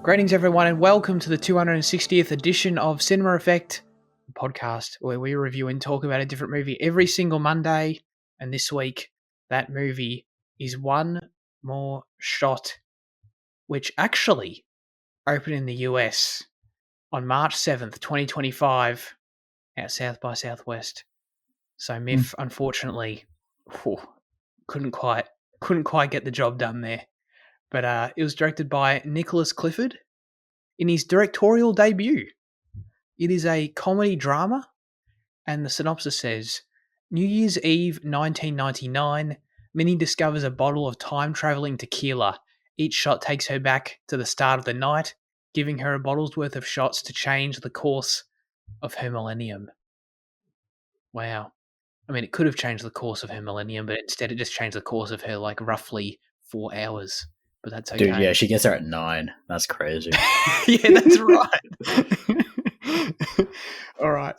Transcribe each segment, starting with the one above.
Greetings, everyone, and welcome to the 260th edition of Cinema Effect, the podcast where we review and talk about a different movie every single Monday. And this week, that movie is One More Shot, which actually opened in the US on March 7th, 2025, at South by Southwest. So MIFF, unfortunately, couldn't quite get the job done there. But it was directed by Nicholas Clifford in his directorial debut. It is a comedy drama, and the synopsis says, New Year's Eve 1999, Minnie discovers a bottle of time-traveling tequila. Each shot takes her back to the start of the night, giving her a bottle's worth of shots to change the course of her millennium. Wow. I mean, it could have changed the course of her millennium, but instead it just changed the course of her, roughly 4 hours. But that's okay. Dude, yeah, she gets there at 9. That's crazy. Yeah, that's right. All right.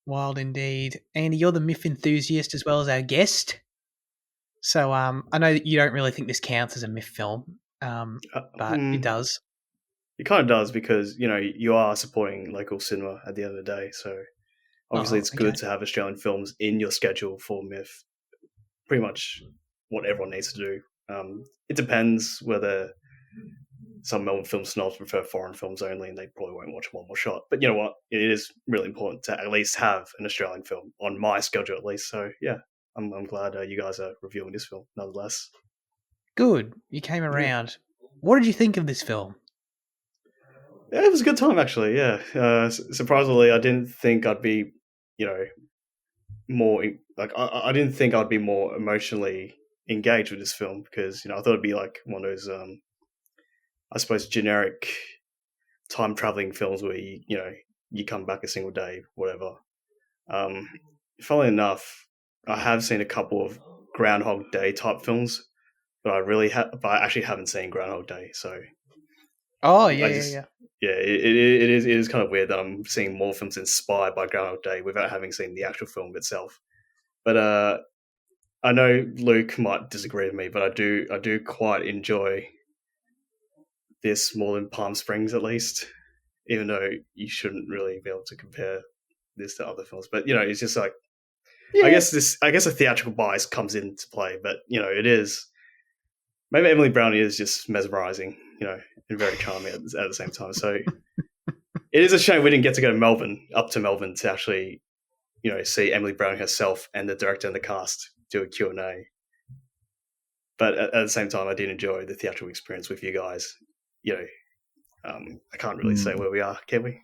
Wild indeed. Andy, you're the MIFF enthusiast as well as our guest. So I know that you don't really think this counts as a MIFF film, but it does. It kind of does because, you are supporting local cinema at the end of the day. So obviously it's good to have Australian films in your schedule for MIFF. Pretty much what everyone needs to do. It depends whether some Melbourne film snobs prefer foreign films only and they probably won't watch One More Shot. But you know what? It is really important to at least have an Australian film on my schedule at least. So yeah, I'm glad you guys are reviewing this film nonetheless. Good. You came around. What did you think of this film? Yeah, it was a good time actually, yeah. Surprisingly, I didn't think I'd be, more... I didn't think I'd be more emotionally engaged with this film because I thought it'd be like one of those I suppose generic time traveling films where you come back a single day, whatever. Funnily enough, I have seen a couple of Groundhog Day type films, but I actually haven't seen Groundhog Day. So it is kind of weird that I'm seeing more films inspired by Groundhog Day without having seen the actual film itself. But I know Luke might disagree with me, but I do quite enjoy this more than Palm Springs, at least. Even though you shouldn't really be able to compare this to other films, but it's just like I guess a theatrical bias comes into play. But it is maybe Emily Browning is just mesmerizing, and very charming at the same time. So it is a shame we didn't get to go up to Melbourne to actually see Emily Browning herself and the director and the cast do a Q&A. But at the same time, I did enjoy the theatrical experience with you guys. I can't really say where we are, can we?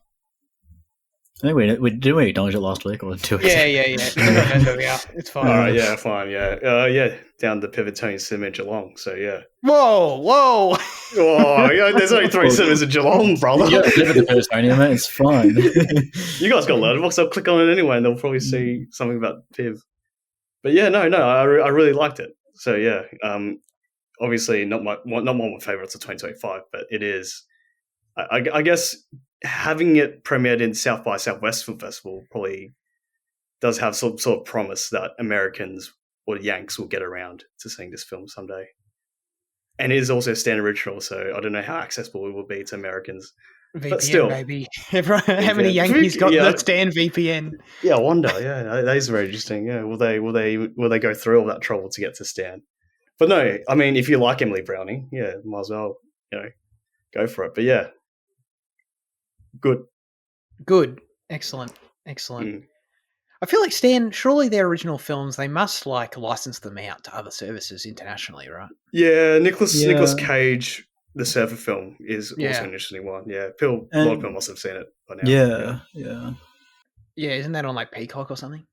I think we acknowledge it last week or 2 weeks. Yeah. Where we are. It's fine. All right, yeah, fine, yeah. Down the Pivotonian Cinema in Geelong, so yeah. Whoa! There's only 3 cinemas in Geelong, brother. Yeah, live at the Pivotonian, mate. It's fine. You guys got Letterboxd. I'll click on it anyway, and they'll probably see something about Piv. But yeah, no, I really liked it. So yeah, obviously not one of my favorites of 2025, but it is. I guess having it premiered in South by Southwest Film Festival probably does have some sort of promise that Americans or Yanks will get around to seeing this film someday. And it is also a Stan original, so I don't know how accessible it will be to Americans. VPN, but still, baby. How many Yankees got the Stan VPN? Yeah, I wonder. Yeah, that is very interesting. Yeah, will they go through all that trouble to get to Stan? But no, I mean, if you like Emily Browning, yeah, might as well, go for it. But yeah, good, excellent. I feel like Stan. Surely their original films, they must license them out to other services internationally, right? Yeah, Nicolas Cage. The Surfer film is also an interesting one. Yeah, a lot of people must have seen it by now. Yeah, isn't that on Peacock or something?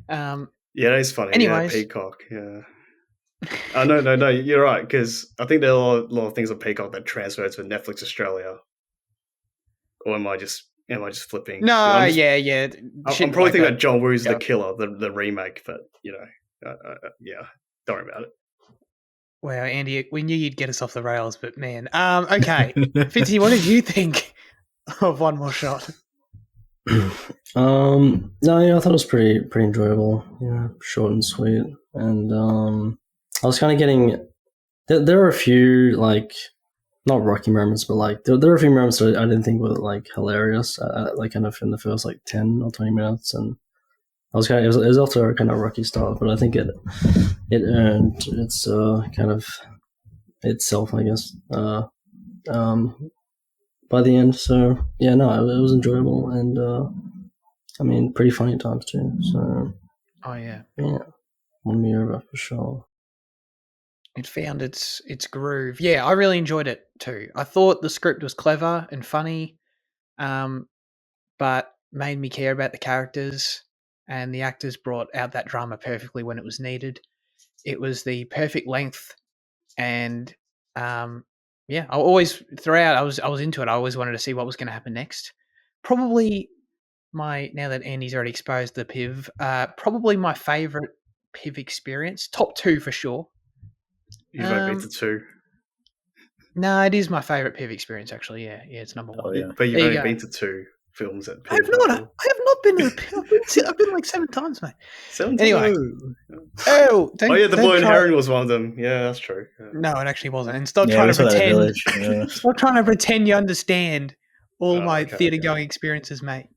Yeah, that is funny. Anyways. Yeah, Peacock. Yeah. No, you're right because I think there are a lot of things on Peacock that transfer to Netflix Australia. Or am I just flipping? No, I'm probably thinking about John Woo's The Killer, the remake, but yeah, don't worry about it. Wow, Andy, we knew you'd get us off the rails, but man. Okay. Fitzy, what did you think of One More Shot? No, I thought it was pretty enjoyable. Short and sweet. And I was kind of getting... There are a few, not rocky moments, but like there were a few moments that I didn't think were like hilarious, like kind of in the first like 10 or 20 minutes, and I was kind of it was after a kind of rocky start, but I think it earned its kind of itself, I guess, by the end. So yeah, no, it was enjoyable, and I mean pretty funny at times too. So yeah, won me over for sure. It found its groove. Yeah, I really enjoyed it too. I thought the script was clever and funny, but made me care about the characters, and the actors brought out that drama perfectly when it was needed. It was the perfect length, and I always throughout I was into it. I always wanted to see what was going to happen next. Probably now that Andy's already exposed the PIV, probably my favorite PIV experience, top 2 for sure. You vote me to 2. No, it is my favorite PIV experience, actually. Yeah, it's number 1. Oh, yeah. But you've only been to 2 films at PIV. I have not been to a PIV. I've been like 7 times, mate. 7 times? Anyway. The boy and heron was one of them. Yeah, that's true. Yeah. No, it actually wasn't. And stop trying to pretend. Stop trying to pretend you understand all my theatre going experiences, mate.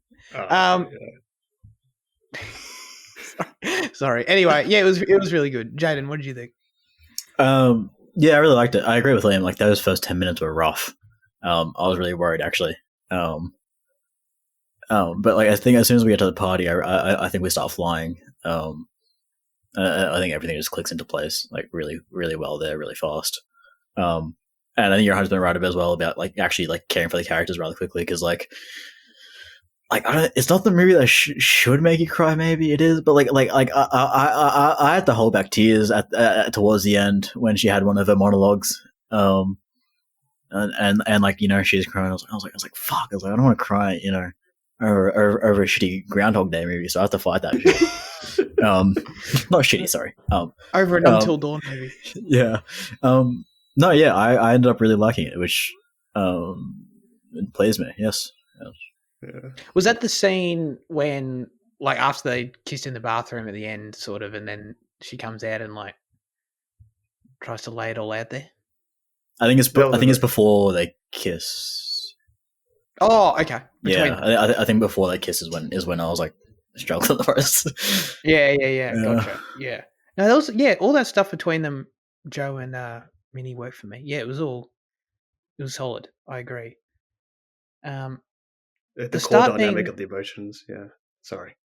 Sorry. Anyway, yeah, it was really good. Jaden, what did you think? Yeah, I really liked it. I agree with Liam. Like those first 10 minutes were rough. I was really worried actually. But like I think as soon as we get to the party, I think we start flying. I think everything just clicks into place like really, really well there, really fast. And I think your husband right a bit as well about like actually like caring for the characters rather quickly because like it's not the movie that should make you cry. Maybe it is, but I had to hold back tears at towards the end when she had one of her monologues. And like she's crying. I was like, fuck. I was like, I don't want to cry. Over a shitty Groundhog Day movie, so I have to fight that shit. Not shitty, sorry. Over an Until Dawn movie. Yeah. No, yeah, I ended up really liking it, which it plays me. Yes. Yeah. Was that the scene when, like, after they kissed in the bathroom at the end, sort of, and then she comes out and like tries to lay it all out there? I think it's before they kiss. Oh, okay. I think before they kiss is when I was like struggling the most. Yeah. Gotcha. Yeah. No, all that stuff between them, Joe and Minnie, worked for me. Yeah, it was solid. I agree. The core dynamic of the emotions. Yeah. Sorry.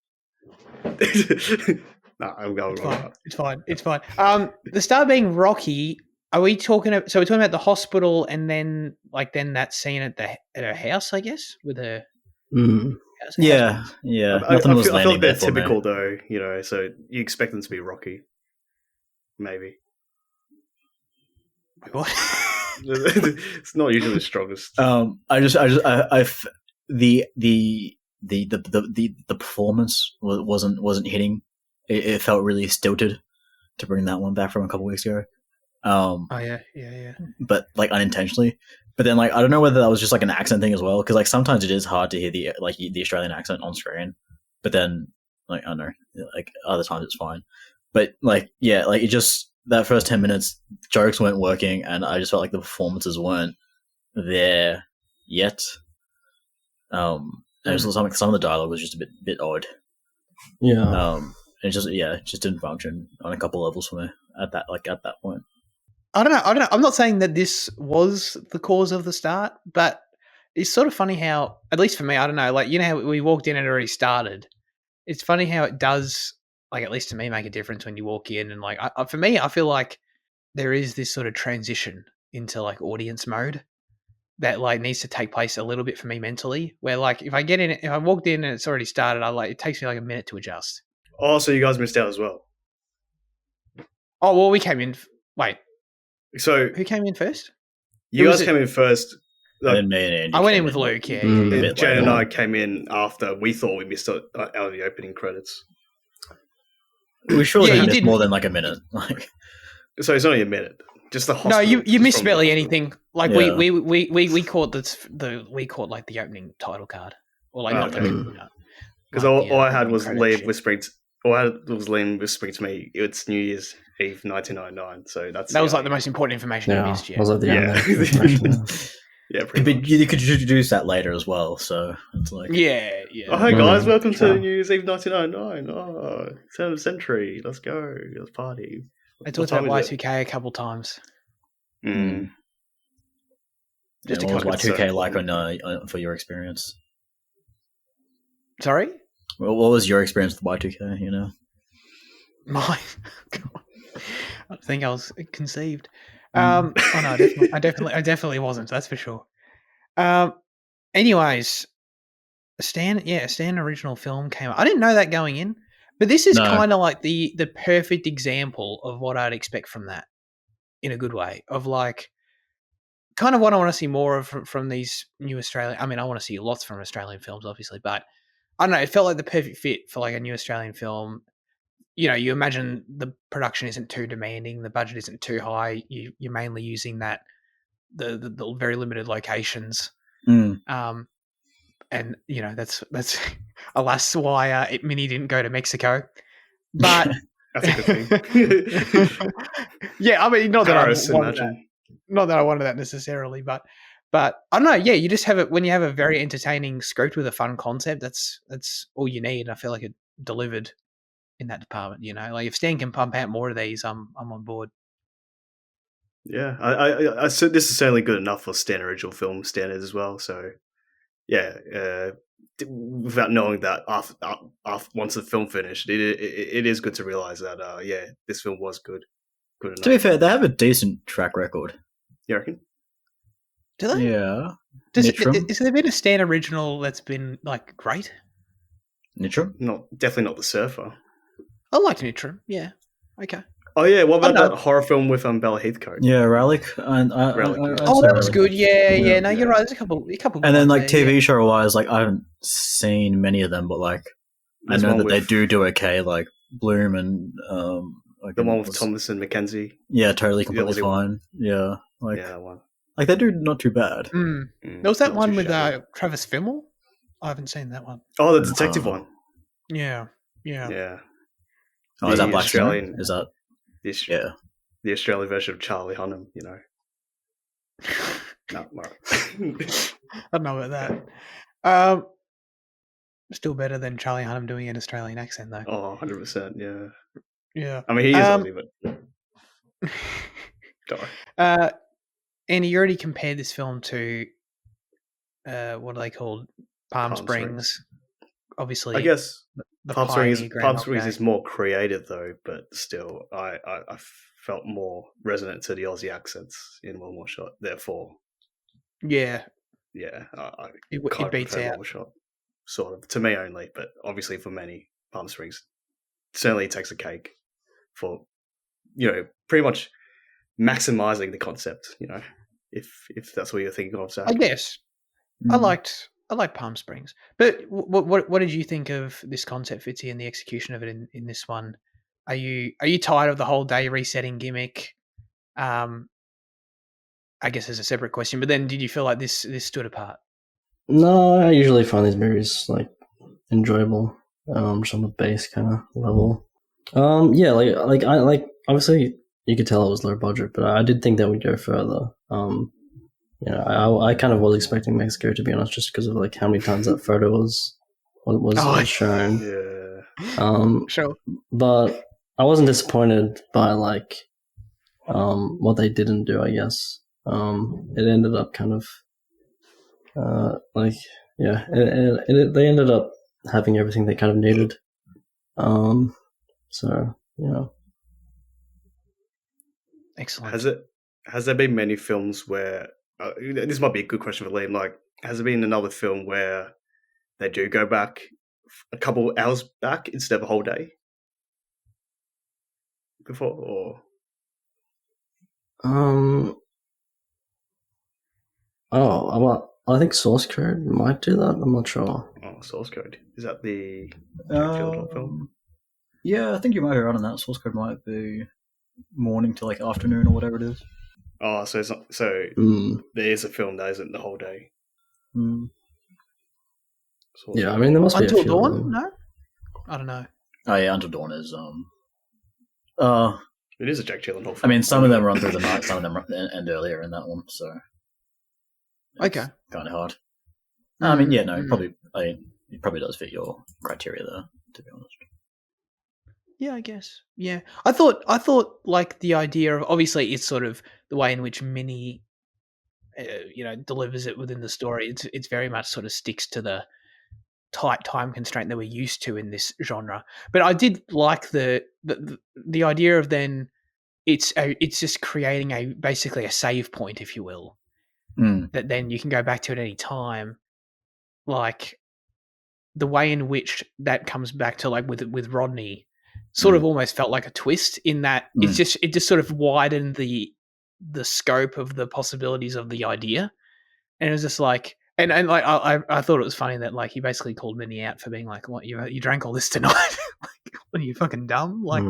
No, I'm going wrong. It's fine. The start being rocky. Are we talking? So we're talking about the hospital, and then that scene at her house, I guess, with her. Yeah. I feel like they're typical, though. So you expect them to be rocky, maybe. Wait, what? It's not usually the strongest. The performance wasn't hitting. It felt really stilted to bring that one back from a couple weeks ago. Yeah. But like unintentionally. But then like I don't know whether that was just like an accent thing as well, because like sometimes it is hard to hear the Australian accent on screen. But then like I don't know, like other times it's fine. But like yeah, like it just that first 10 minutes jokes weren't working, and I just felt like the performances weren't there yet. And some of the dialogue was just a bit odd. Yeah. It just didn't function on a couple levels for me at that point. I don't know. I'm not saying that this was the cause of the start, but it's sort of funny how, at least for me, I don't know, like, how we walked in and it already started. It's funny how it does, like, at least to me, make a difference when you walk in. And like, for me, I feel like there is this sort of transition into like audience mode that like needs to take place a little bit for me mentally, where like if I walked in and it's already started, it takes me like a minute to adjust. Oh, so you guys missed out as well? Oh, well, we came in. Wait. So who came in first? You guys came in first. Like, and me and Andy I went in with Luke, yeah. Jane and I came in after we thought we missed out of the opening credits. We surely missed more than like a minute. Like, so it's only a minute. Just the hospital. No, you missed barely anything. Like we caught like the opening title card, or like not the opening card. Because all I had was Liv whispering Well, it was Liam whispering to me. It's New Year's Eve, 1999. So that was like the most important information you missed. I was like, Yeah. Yeah, pretty much. You could introduce that later as well. So it's like, Yeah. Oh, hi guys, welcome sure. to New Year's Eve 1999. Oh, turn of the century. Let's go. Let's party. I talked about Y2K a couple times. Mm. Just what a was couple. Y2K like for your experience? Sorry? Well, what was your experience with Y2K? You know, My God. I think I was conceived. Oh no, I definitely wasn't. That's for sure. Anyways, a Stan original film came out. I didn't know that going in, but this is kind of like the perfect example of what I'd expect from that, in a good way. Of like, kind of what I want to see more of from these new Australian. I mean, I want to see lots from Australian films, obviously, but I don't know. It felt like the perfect fit for like a new Australian film. You know, you imagine the production isn't too demanding, the budget isn't too high. You're mainly using that the very limited locations, and you know that's alas why Minnie didn't go to Mexico, but That's a good thing. yeah, I mean not Paris, that I wanted that necessarily, but I don't know. Yeah, you just have it when you have a very entertaining script with a fun concept. That's all you need. I feel like it delivered in that department, you know, like if Stan can pump out more of these, I'm on board. Yeah, I this is certainly good enough for Stan original film standards as well. So, yeah, without knowing that after once the film finished, it is good to realize that this film was good enough. To be fair, they have a decent track record. You reckon? Do they? Yeah. Has there been a Stan original that's been like great? Nitram? Definitely not The Surfer. I liked Nitram. Yeah. Okay. Oh yeah, what about that horror film with Bella Heathcote? Yeah, Relic. And Relic. That was good. Yeah. No, you're right. There's a couple. And then like there, TV show wise, like I haven't seen many of them, but like I know that they do okay. Like Bloom and the one with Thomas and Mackenzie. Yeah, totally completely fine. Yeah, like that one. Like they do not too bad. There was that one with Travis Fimmel. I haven't seen that one. Oh, the detective one. Yeah. Oh, is that Black Australian? Is that the Australian version of Charlie Hunnam? You know. No, I don't know about that. Still better than Charlie Hunnam doing an Australian accent, though. Oh, 100%, yeah. Yeah. I mean, he is Aussie, but... Sorry. Andy, you already compared this film to, what are they called? Palm Springs. Obviously. I guess the Palm Springs is more creative, though, but still, I felt more resonant to the Aussie accents in One More Shot, therefore... Yeah. Yeah, it beats out. One More Shot, sort of. To me only, but obviously for many, Palm Springs certainly takes a cake for, you know, pretty much maximizing the concept, you know, if that's what you're thinking of. So. I guess. I like Palm Springs. But what did you think of this concept, Fitzy, and the execution of it in this one? Are you tired of the whole day resetting gimmick? I guess as a separate question, but then did you feel like this stood apart? No, I usually find these movies like enjoyable, just on the base kind of level. Yeah, like I obviously you could tell it was low budget, but I did think that would go further. You know, I kind of was expecting Mexico, to be honest, just because of like how many times that photo was shown. Yeah. Sure. But I wasn't disappointed by like what they didn't do, I guess. It ended up kind of they ended up having everything they kind of needed. So, you know. Excellent. Has there been many films where this might be a good question for Liam, like has there been another film where they do go back a couple hours back instead of a whole day before, or I think Source Code might do that. I'm not sure. Oh, Source Code, is that the film? Yeah, I think you might be right on that. Source Code might be morning to like afternoon or whatever it is. Oh, so it's not. So there is a film that isn't the whole day. Yeah, I mean there must be Until a few Dawn. No, I don't know. Oh yeah, Until Dawn is It is a Jack Gyllenhaal film. I mean, some of them run through the night, some of them end earlier in that one, so Okay. kind of hard. I mean, yeah, no, Mm. probably. It probably does fit your criteria there, to be honest. Yeah, I guess. Yeah, I thought like the idea of, obviously it's sort of the way in which Minnie, delivers it within the story. It's very much sort of sticks to the tight time constraint that we're used to in this genre. But I did like the idea of then it's just creating basically a save point, if you will, that then you can go back to at any time. Like the way in which that comes back to, like, with Rodney, sort of almost felt like a twist in that it just sort of widened the scope of the possibilities of the idea, and it was just like, and like I thought it was funny that, like, he basically called Minnie out for being like, "What, you drank all this tonight? Like, what are you, fucking dumb?" Like,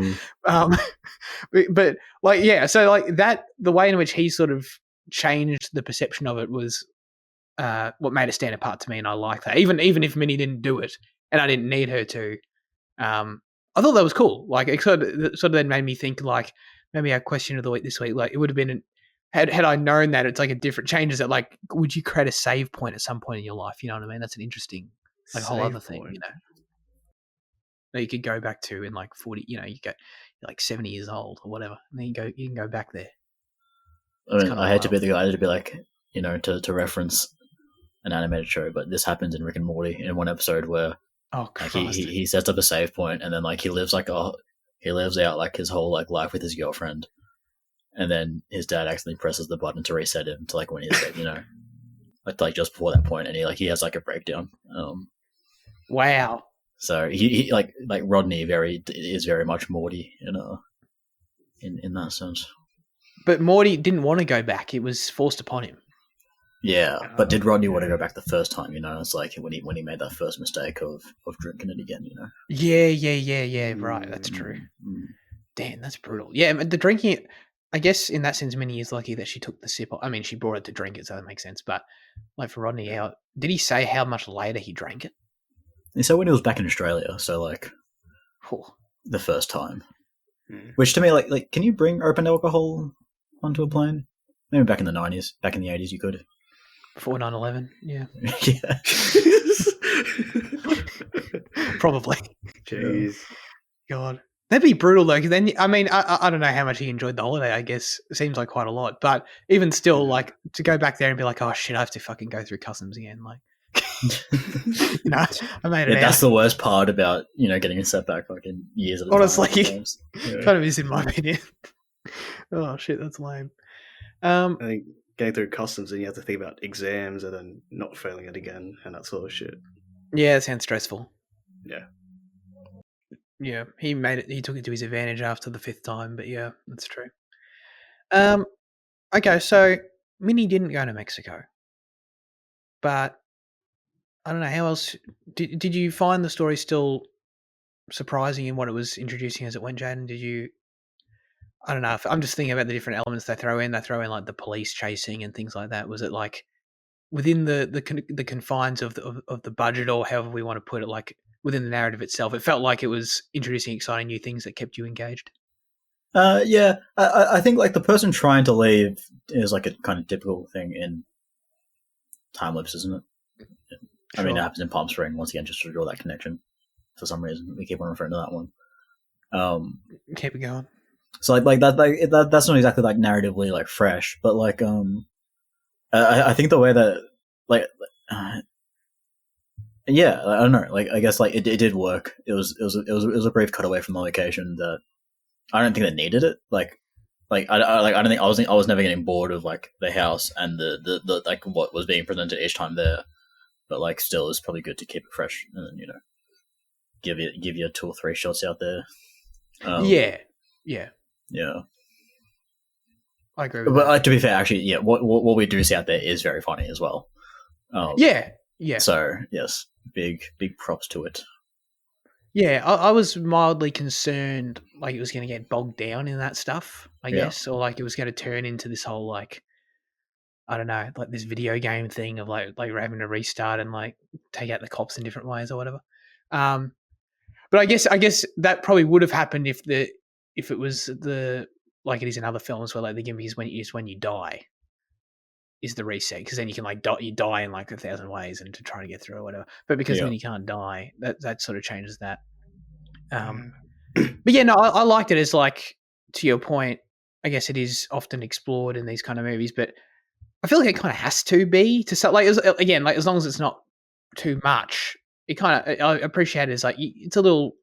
but like, yeah, so like that, the way in which he sort of changed the perception of it was what made it stand apart to me, and I like that. Even if Minnie didn't do it, and I didn't need her to, I thought that was cool. Like, it sort of then made me think, like, maybe our question of the week this week, like, it would have been had I known that it's like a different changes that, like, would you create a save point at some point in your life? You know what I mean? That's an interesting, like, whole other thing, you know, that you could go back to in like 40. You know, you go, you're like 70 years old or whatever, and then you can go back there. I mean, I hate to be the guy to be like, you know, to reference an animated show, but this happens in Rick and Morty in one episode where like, he sets up a save point, and then like he lives out like his whole like life with his girlfriend, and then his dad accidentally presses the button to reset him to like when he's dead, you know, like just before that point, and he has like a breakdown. Wow. So he like Rodney is very much Morty in that sense. But Morty didn't want to go back; it was forced upon him. Yeah, but did Rodney want to go back the first time? You know, it's like when he made that first mistake of drinking it again. You know. Yeah. Right, that's true. Damn, that's brutal. Yeah, the drinking it. I guess in that sense, Minnie is lucky that she took the sip. I mean, she brought it to drink it, so that makes sense. But like for Rodney, did he say how much later he drank it? And so when he was back in Australia, so like the first time, which to me, like, can you bring open alcohol onto a plane? Maybe back in the 90s, back in the 80s, you could. Before 9/11, yeah. Yeah. Probably. Jeez. God. That'd be brutal, though, because then, I mean, I don't know how much he enjoyed the holiday, I guess. It seems like quite a lot. But even still, like, to go back there and be like, oh, shit, I have to fucking go through customs again. Like, you know, I made it out. That's the worst part about, you know, getting a setback like in years at a honestly, time. Kind of is, in my opinion. Oh, shit, that's lame. I think going through customs, and you have to think about exams and then not failing it again and that sort of shit. Yeah, it sounds stressful. Yeah, he made it. He took it to his advantage after the 5th time, but yeah, that's true. Okay, so Minnie didn't go to Mexico, but I don't know how else. Did you find the story still surprising in what it was introducing as it went, Jaden? Did you? I don't know. I'm just thinking about the different elements they throw in. They throw in like the police chasing and things like that. Was it like within the confines of the budget, or however we want to put it, like within the narrative itself? It felt like it was introducing exciting new things that kept you engaged. Yeah, I think like the person trying to leave is like a kind of typical thing in time lapse, isn't it? I mean, it happens in Palm Spring once again, just to draw that connection. For some reason, we keep on referring to that one. Keep it going. So like that's not exactly like narratively like fresh, but like I think the way that like yeah, I don't know, like I guess like it did work. It was a brief cutaway from the location that I don't think they needed it. Like I don't think I was never getting bored of like the house and the like what was being presented each time there, but like still it's probably good to keep it fresh and then, you know, give you 2 or 3 shots out there. Yeah. I agree with but that. to be fair, actually, yeah, what we do see out there is very funny as well. Yeah. So yes, big props to it. Yeah, I was mildly concerned like it was going to get bogged down in that stuff, I guess, or like it was going to turn into this whole like, I don't know, like this video game thing of like we're having to restart and like take out the cops in different ways or whatever. But I guess that probably would have happened if it was like it is in other films where like the gimmick is when you die is the reset, because then you can like you die in like 1,000 ways and to try to get through or whatever. But because when you can't die, that sort of changes that. But yeah, no, I liked it as like, to your point, I guess it is often explored in these kind of movies, but I feel like it kind of has to be to start, like, again, like as long as it's not too much, it kind of, I appreciate it as like, it's a little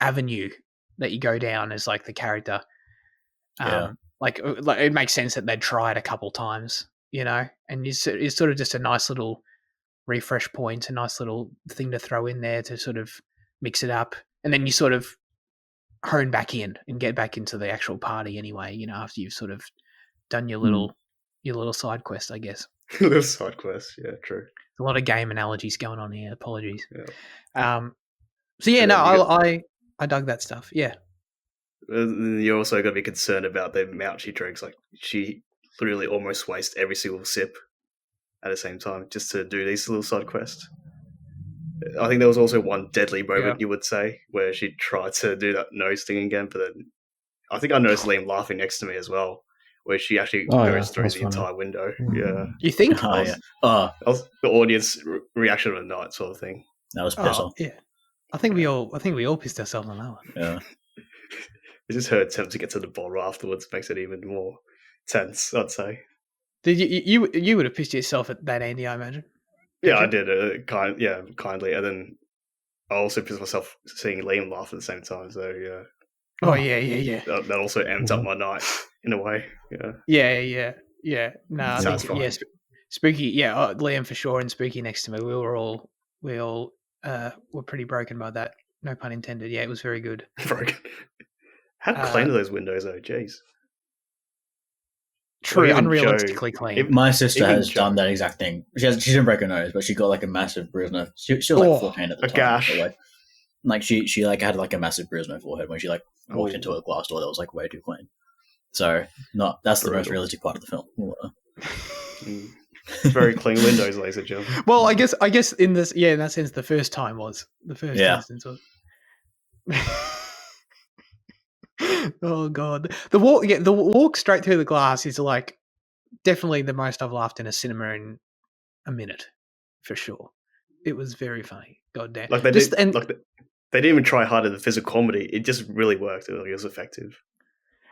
avenue that you go down as like the character. Like it makes sense that they'd try it a couple times, you know, and it's sort of just a nice little refresh point, a nice little thing to throw in there to sort of mix it up. And then you sort of hone back in and get back into the actual party anyway, you know, after you've sort of done your little side quest, I guess. Little side quest, yeah, true. A lot of game analogies going on here. Apologies. Yeah. So yeah, no, I dug that stuff. Yeah. You're also going to be concerned about the amount she drinks. Like, she literally almost wastes every single sip at the same time just to do these little side quests. I think there was also one deadly moment, you would say, where she tried to do that nose thing again, but then I think I noticed Liam laughing next to me as well, where she actually goes through the entire window. Yeah. You think? That was the audience reaction of the night sort of thing. That was piss off. Yeah. I think we all pissed ourselves on that one. Yeah. It's just her attempt to get to the bottle afterwards makes it even more tense, I'd say. Did you would have pissed yourself at that, Andy, I imagine? Yeah, I did. Kindly. And then I also pissed myself seeing Liam laugh at the same time. So, yeah. Oh, yeah. That also amped up my night in a way. Yeah. Yeah. No, I think, yeah, Spooky. Yeah, Liam for sure, and Spooky next to me. We all were pretty broken by that. No pun intended. Yeah, it was very good. Broken. How clean are those windows, though? Jeez. True, unrealistically clean. My sister has done that exact thing. She didn't break her nose, but she got like a massive bruise on her. She was like 14 at the time. Gash. So, like she like had like a massive bruise on her forehead when she like walked into a glass door that was like way too clean. So that's the most realistic part of the film. Very clean windows, ladies and gentlemen. Well, I guess in that sense, the first time was the first instance was. Oh god, the walk straight through the glass is like definitely the most I've laughed in a cinema in a minute, for sure. It was very funny. God damn, they didn't even try hard at the physical comedy. It just really worked. It was effective.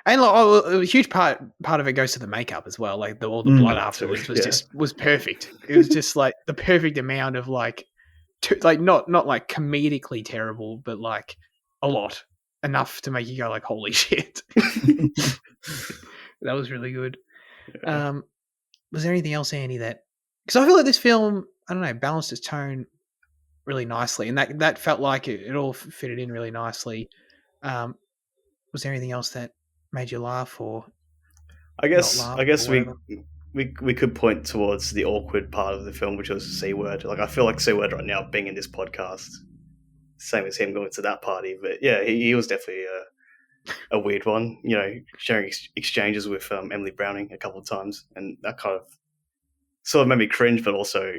And like, a huge part of it goes to the makeup as well. Like all the blood afterwards was perfect. It was just like the perfect amount of like not like comedically terrible, but like a lot. Enough to make you go like, holy shit. That was really good. Yeah. Was there anything else, Andy, that... Because I feel like this film, I don't know, balanced its tone really nicely. And that felt like it all fitted in really nicely. Was there anything else that made you laugh or... I guess we could point towards the awkward part of the film, which was C-word. Like, I feel like C-word right now being in this podcast... Same as him going to that party, but yeah, he was definitely a weird one. You know, sharing exchanges with Emily Browning a couple of times, and that kind of sort of made me cringe. But also,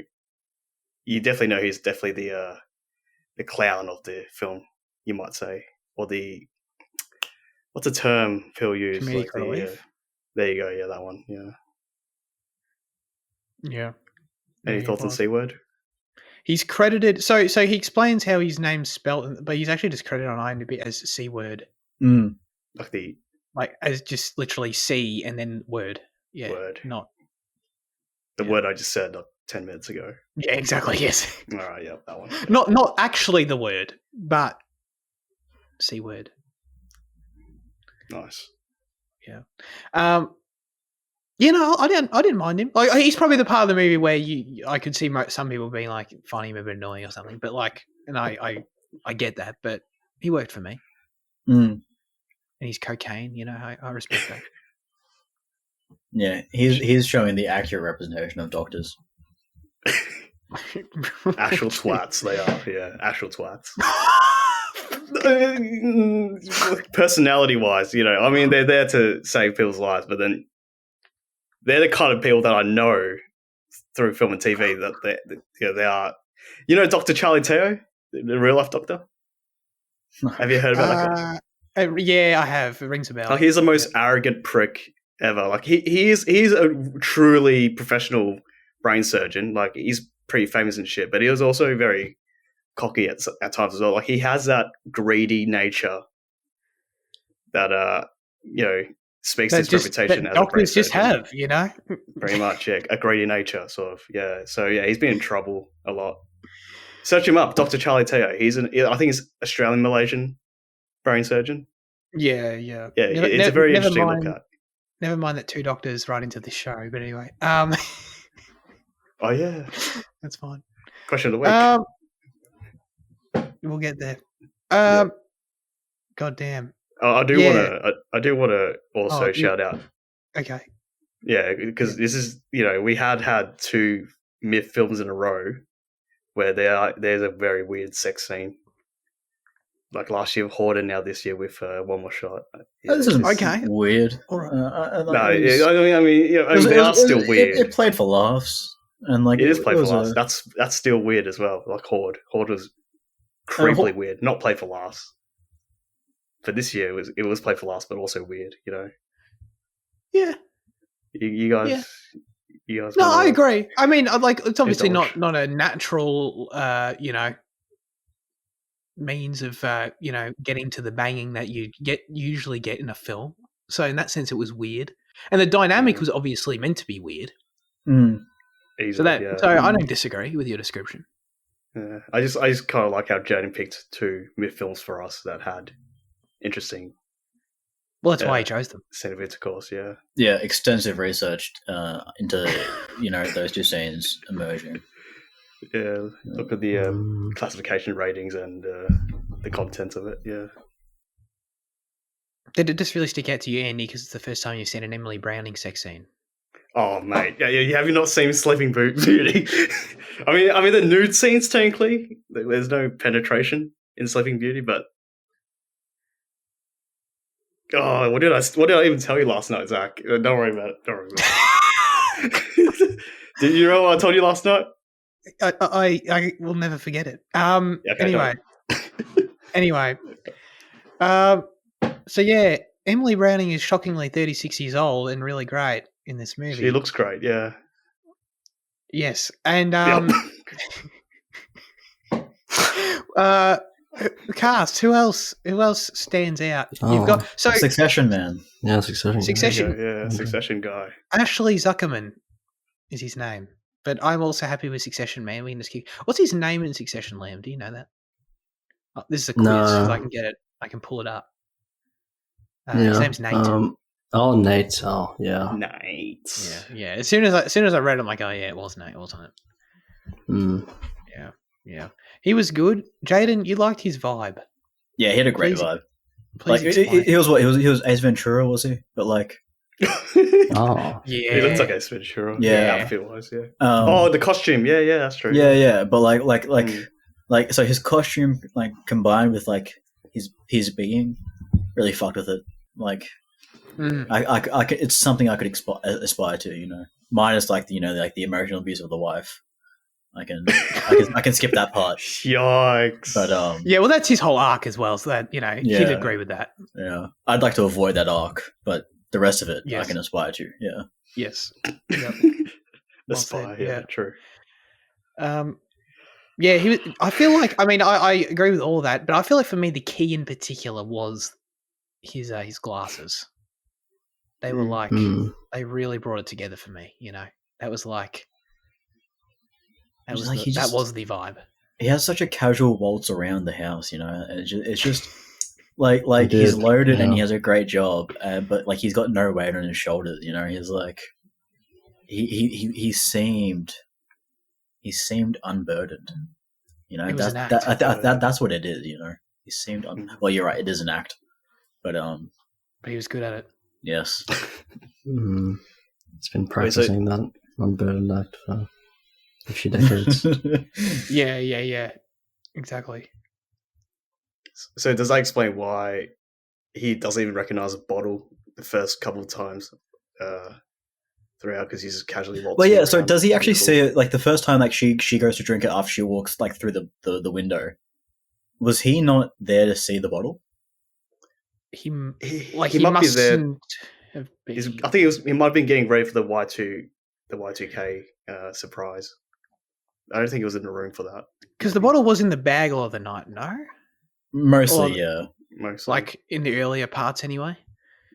you definitely know he's definitely the clown of the film, you might say, or what's a term Phil used? Comedic relief. There you go. Yeah, that one. Yeah. Yeah. Any thoughts on C-word? He's credited, so he explains how his name's spelled, but he's actually just credited on IMDb as C-word. Like as just literally C and then word. Yeah, word. Not the word I just said 10 minutes ago. Yeah, exactly. Yes. All right. Yeah, that one. Not actually the word, but C-word. Nice. Yeah. You know, I didn't mind him. Like, he's probably the part of the movie where I could see some people being like funny, maybe annoying or something. But like, and I get that, but he worked for me. And he's cocaine, you know. I respect that. Yeah, he's showing the accurate representation of doctors. Actual twats, they are. Yeah, actual twats. Personality-wise, you know, I mean, they're there to save people's lives, but then. They're the kind of people that I know through film and TV that they are. You know, Dr. Charlie Teo, the real life doctor. Have you heard about that guy? Yeah, I have. It rings a bell. Like, he's the most arrogant prick ever. Like he's a truly professional brain surgeon. Like he's pretty famous and shit, but he was also very cocky at times as well. Like he has that greedy nature that speaks his reputation as a brain doctors just surgeon. have, Very much, yeah, a greedy nature, sort of, yeah. So yeah, he's been in trouble a lot. Search him up, Dr. Charlie Teo. I think he's Australian Malaysian brain surgeon. Yeah. It's a very interesting look at. Never mind that 2 doctors right into this show, but anyway. Oh yeah, that's fine. Question of the week. We'll get there. God damn. I do want to also shout out. Okay. Yeah, because this is we had 2 MIFF films in a row where there's a very weird sex scene. Like last year with Horde, and now this year with One More Shot. Yeah, this is okay. Weird. All right. They are still weird. It played for laughs, and like it is played for laughs. That's still weird as well. Like Horde was creepily weird, not played for laughs. But this year it was played for laughs, but also weird. Yeah. You guys. You guys. No, I agree. I mean, like it's obviously not a natural, means of getting to the banging that you usually get in a film. So in that sense, it was weird, and the dynamic was obviously meant to be weird. Easily, so I don't disagree with your description. Yeah. I just kind of like how Jaden picked 2 MIFF films for us that had interesting. Well, that's why he chose them. Scene of intercourse, yeah. Yeah, extensive research into those 2 scenes emerging. Yeah, look at the classification ratings and the content of it. Yeah. Did it just really stick out to you, Andy? Because it's the first time you've seen an Emily Browning sex scene. Oh, mate, yeah. Have you not seen Sleeping Beauty? I mean, the nude scenes technically, there's no penetration in Sleeping Beauty, but what did I even tell you last night, Zach? Don't worry about it. Did you know what I told you last night? I will never forget it. Okay, anyway. So yeah, Emily Browning is shockingly 36 years old and really great in this movie. She looks great, yeah. Yes, and cast. Who else stands out? You've got Succession man. Yeah, Succession. Yeah, Succession guy. Ashley Zuckerman is his name. But I'm also happy with Succession man. We can just keep. What's his name in Succession, Liam? Do you know that? Oh, this is a quiz. So I can get it. I can pull it up. His name's Nate. Nate. Oh, yeah. Nate. Yeah. As soon as I read it, I'm like, oh yeah, it was Nate, wasn't it? Yeah. He was good. Jaden, you liked his vibe. Yeah, he had a great vibe. Please like he was Ace Ventura, was he? But like. Oh yeah, he looks like Ace Ventura. Yeah, outfit wise. Yeah. The costume. Yeah, that's true. Yeah. But like, so his costume combined with his being really fucked with it. Like, I it's something I could aspire to. Minus the emotional abuse of the wife. I can skip that part. Yikes! But well, that's his whole arc as well. So that he'd agree with that. Yeah, I'd like to avoid that arc, but. The rest of it, I can aspire to. Yeah. Yes. Yep. Aspire. Yeah. True. He was. I feel like. I mean, I agree with all that, but I feel like for me, the key in particular was his glasses. They were they really brought it together for me. That was like. That was the vibe. He has such a casual waltz around the house, and it's just. Like he's loaded and he has a great job, but he's got no weight on his shoulders. He's like he seemed unburdened. That's what it is. He seemed well. You're right. It is an act, but he was good at it. Yes. It's been practicing that unburdened act for a few decades. Yeah. Exactly. So does that explain why he doesn't even recognize a bottle the first couple of times throughout? Because he's just casually waltzing. Well, yeah. So does he actually see it the first time? She goes to drink it after she walks through the window. Was he not there to see the bottle? He He might be there. mustn't have been. I think he might have been getting ready for the Y2K surprise. I don't think he was in the room for that. Because the bottle was in the bag all of the night, no? Mostly, Or- yeah. Mostly. Like in the earlier parts anyway?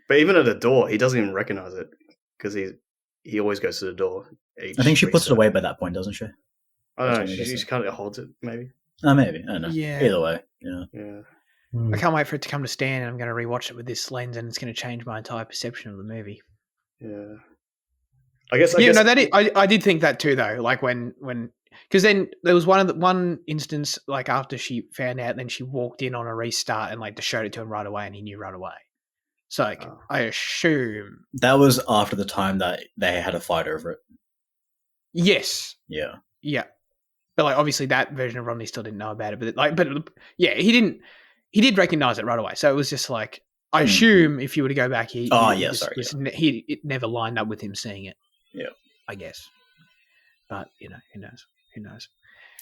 But even at the door, he doesn't even recognize it because he always goes to the door. I think she puts it away by that point, doesn't she? I don't know. That's when he She does just kind of holds it, maybe. Oh, maybe. I don't know. Yeah. Either way, yeah. Yeah. I can't wait for it to come to Stan, and I'm going to rewatch it with this lens, and it's going to change my entire perception of the movie. Yeah. I guess. No, I did think that too, though. Like when because then there was one instance, like after she found out, then she walked in on a restart and like just showed it to him right away, and he knew right away. So like, I assume That was after the time that they had a fight over it. yes, Yeah. but like obviously that version of Rodney still didn't know about it. But yeah, he did recognize it right away. So it was just like I assume if you were to go back, it never lined up with him seeing it. Yeah, I guess. But you know, who knows? Who knows?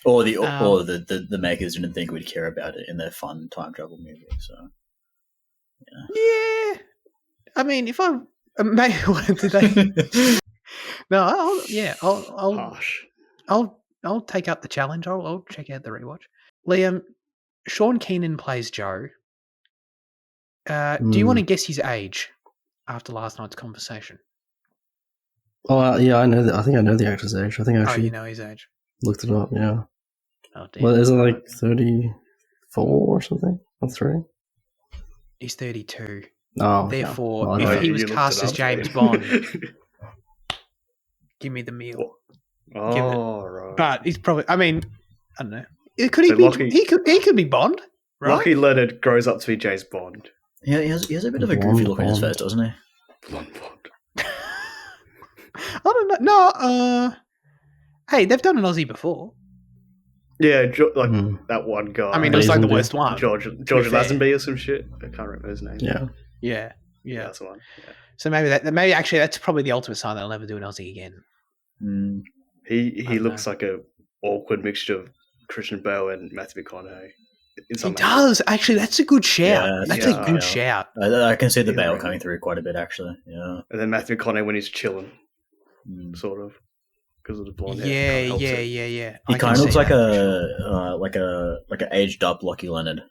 Or the makers didn't think we'd care about it in their fun time travel movie. So yeah, I mean, if I what did they? No, I'll take up the challenge. I'll check out the rewatch. Liam, Sean Keenan plays Joe. Do you want to guess his age after last night's conversation? Oh, yeah, I know. I think I know the actor's age. I think I actually you know his age. looked it up. Yeah. Oh, damn. Well, is it like 34 or something? Or 3? He's 32. Oh, Therefore, well, if he was you looked cast it as up, James yeah. Bond, give me the meal. Right. But he's probably. I mean, I don't know. Could he So be? Lockie- He could be Bond, right? Lockie Leonard grows up to be James Bond. yeah, he has a bit of a goofy look on his Bond. face, doesn't he? Blonde Bond. I don't know. No. Hey, they've done an Aussie before. Yeah, like that one guy. I mean, it was like the Lazenby. worst one. George fair. Lazenby or some shit. I can't remember his name. Yeah. Yeah. That's the one. Yeah. So maybe actually that's probably the ultimate sign that I'll never do an Aussie again. Mm. He looks like a awkward mixture of Christian Bale and Matthew McConaughey. He does actually. That's a good shout. Yeah, that's yeah. a good shout. I can see the Yeah, Bale right. coming through quite a bit, actually. Yeah. And then Matthew McConaughey when he's chilling, Mm. sort of, because of the blonde hair. Yeah. He kind of looks like a aged up Lockie Leonard.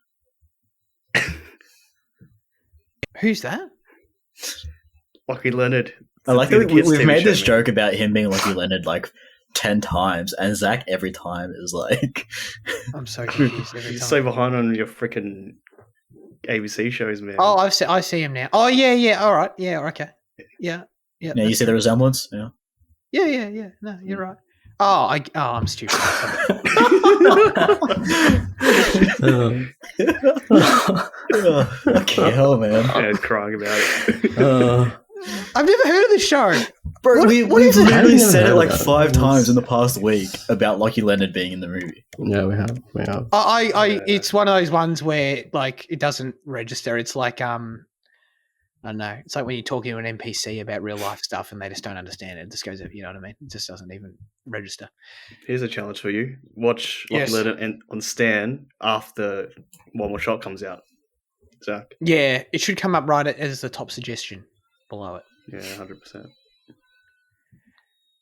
Who's that? Lockie Leonard. I like that Kids we've TV made show, this man. joke about him being Lockie Leonard like 10 times, and Zach every time is like, I'm so confused every You're time. so behind on your freaking ABC shows, man. Oh, I see him now. Oh, yeah. All right. Yeah. Okay. Yeah. yeah, you see the resemblance? Yeah. Yeah. No, you're right. I'm stupid. Okay, hell, man. I was crying about it. I've never heard of this show. Bro, What we've is it? literally How said do it you like know that? 5 times in the past week about Lockie Leonard being in the movie. Yeah, we have. It's one of those ones where like it doesn't register. It's like I don't know. It's like when you're talking to an NPC about real life stuff and they just don't understand it. It just goes, you know what I mean? It just doesn't even register. Here's a challenge for you. Watch Lockie Yes. Leonard on Stan after One More Shot comes out. Zach. Yeah, it should come up right as the top suggestion below it. Yeah, 100%.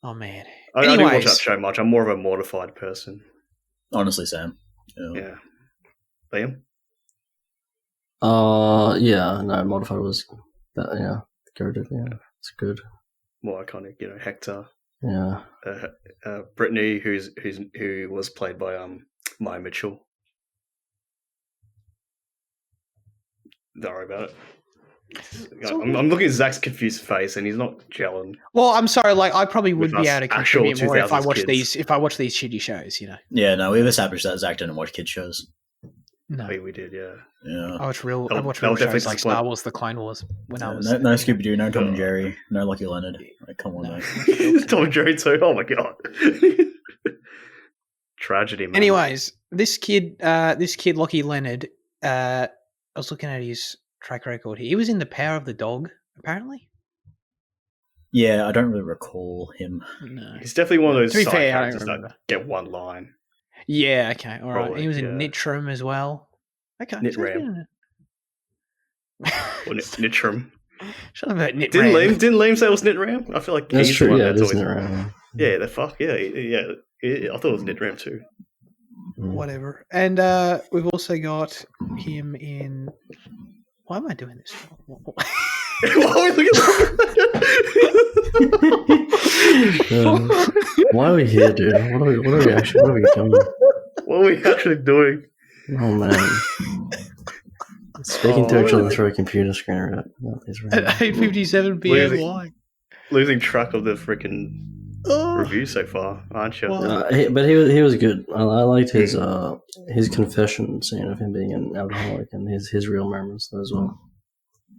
Oh man. I don't watch Anyways. that show much. I'm more of a mortified person. Honestly, Sam. Yeah. Liam? Yeah, no, Modified was that, yeah, good, yeah, it's good. More iconic, Hector. Yeah. Brittany, who was played by Maya Mitchell. Don't worry about it. I'm looking at Zach's confused face, and he's not gelling. Well, I'm sorry. Like, I probably would With be us able to actual contribute more if I 2000s watch kids. these. If I watch these shitty shows, Yeah, no, we've established that Zach didn't watch kids shows. No, We did, yeah. Yeah. I watch real. I They'll- watch they'll real shows definitely like disappoint. Star Wars: The Clone Wars when I was. No Scooby Doo, no Tom and Jerry, no Lockie Leonard. Like, come on, No. mate. Tom and Jerry too. Oh my god. Tragedy, man. Anyways, this kid, Lockie Leonard. I was looking at his track record here. He was in The Power of the Dog, apparently. Yeah, I don't really recall him. No. he's definitely one of those To be side fair, I don't characters that remember. get one line. Yeah. Okay. All right. Probably, He was in yeah. Nitram as well. Okay. Nitram. Or Nitram. Shut up about Nitram. Didn't Liam say it was Nitram? I feel like That's he's true. the one Yeah, it that's is always... Nitram. Yeah, the fuck. Yeah. I thought it was Nitram too. Whatever. And we've also got him in... Why am I doing this? Why are we here, dude? What are we doing? What are we actually doing? Oh man. Speaking to each other through a computer screen, right? At 8:57 p.m. Why? Losing track of the freaking review so far, aren't you? But he was good. I liked his confession scene of him being an alcoholic and his real moments as well.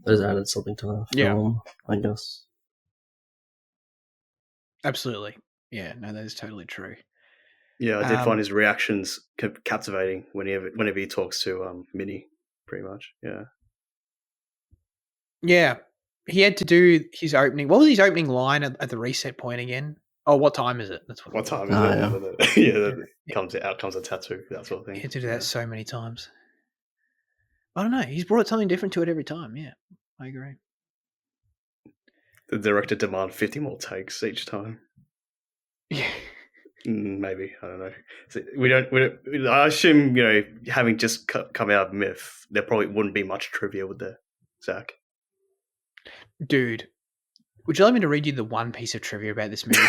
Those added something to the film, I guess. Absolutely. Yeah, no, that is totally true. Yeah, I did find his reactions captivating whenever he talks to Minnie, pretty much. Yeah. Yeah. He had to do his opening. What was his opening line at the reset point again? Oh, what time is it? That's what time is it? Yeah, comes a tattoo, that sort of thing. He had to do that so many times. I don't know. He's brought something different to it every time. Yeah, I agree. The director demanded 50 more takes each time. Yeah. Maybe, I don't know. So we don't. I assume, having just come out of MIFF, there probably wouldn't be much trivia, would there, Zach? Dude, would you like me to read you the one piece of trivia about this movie?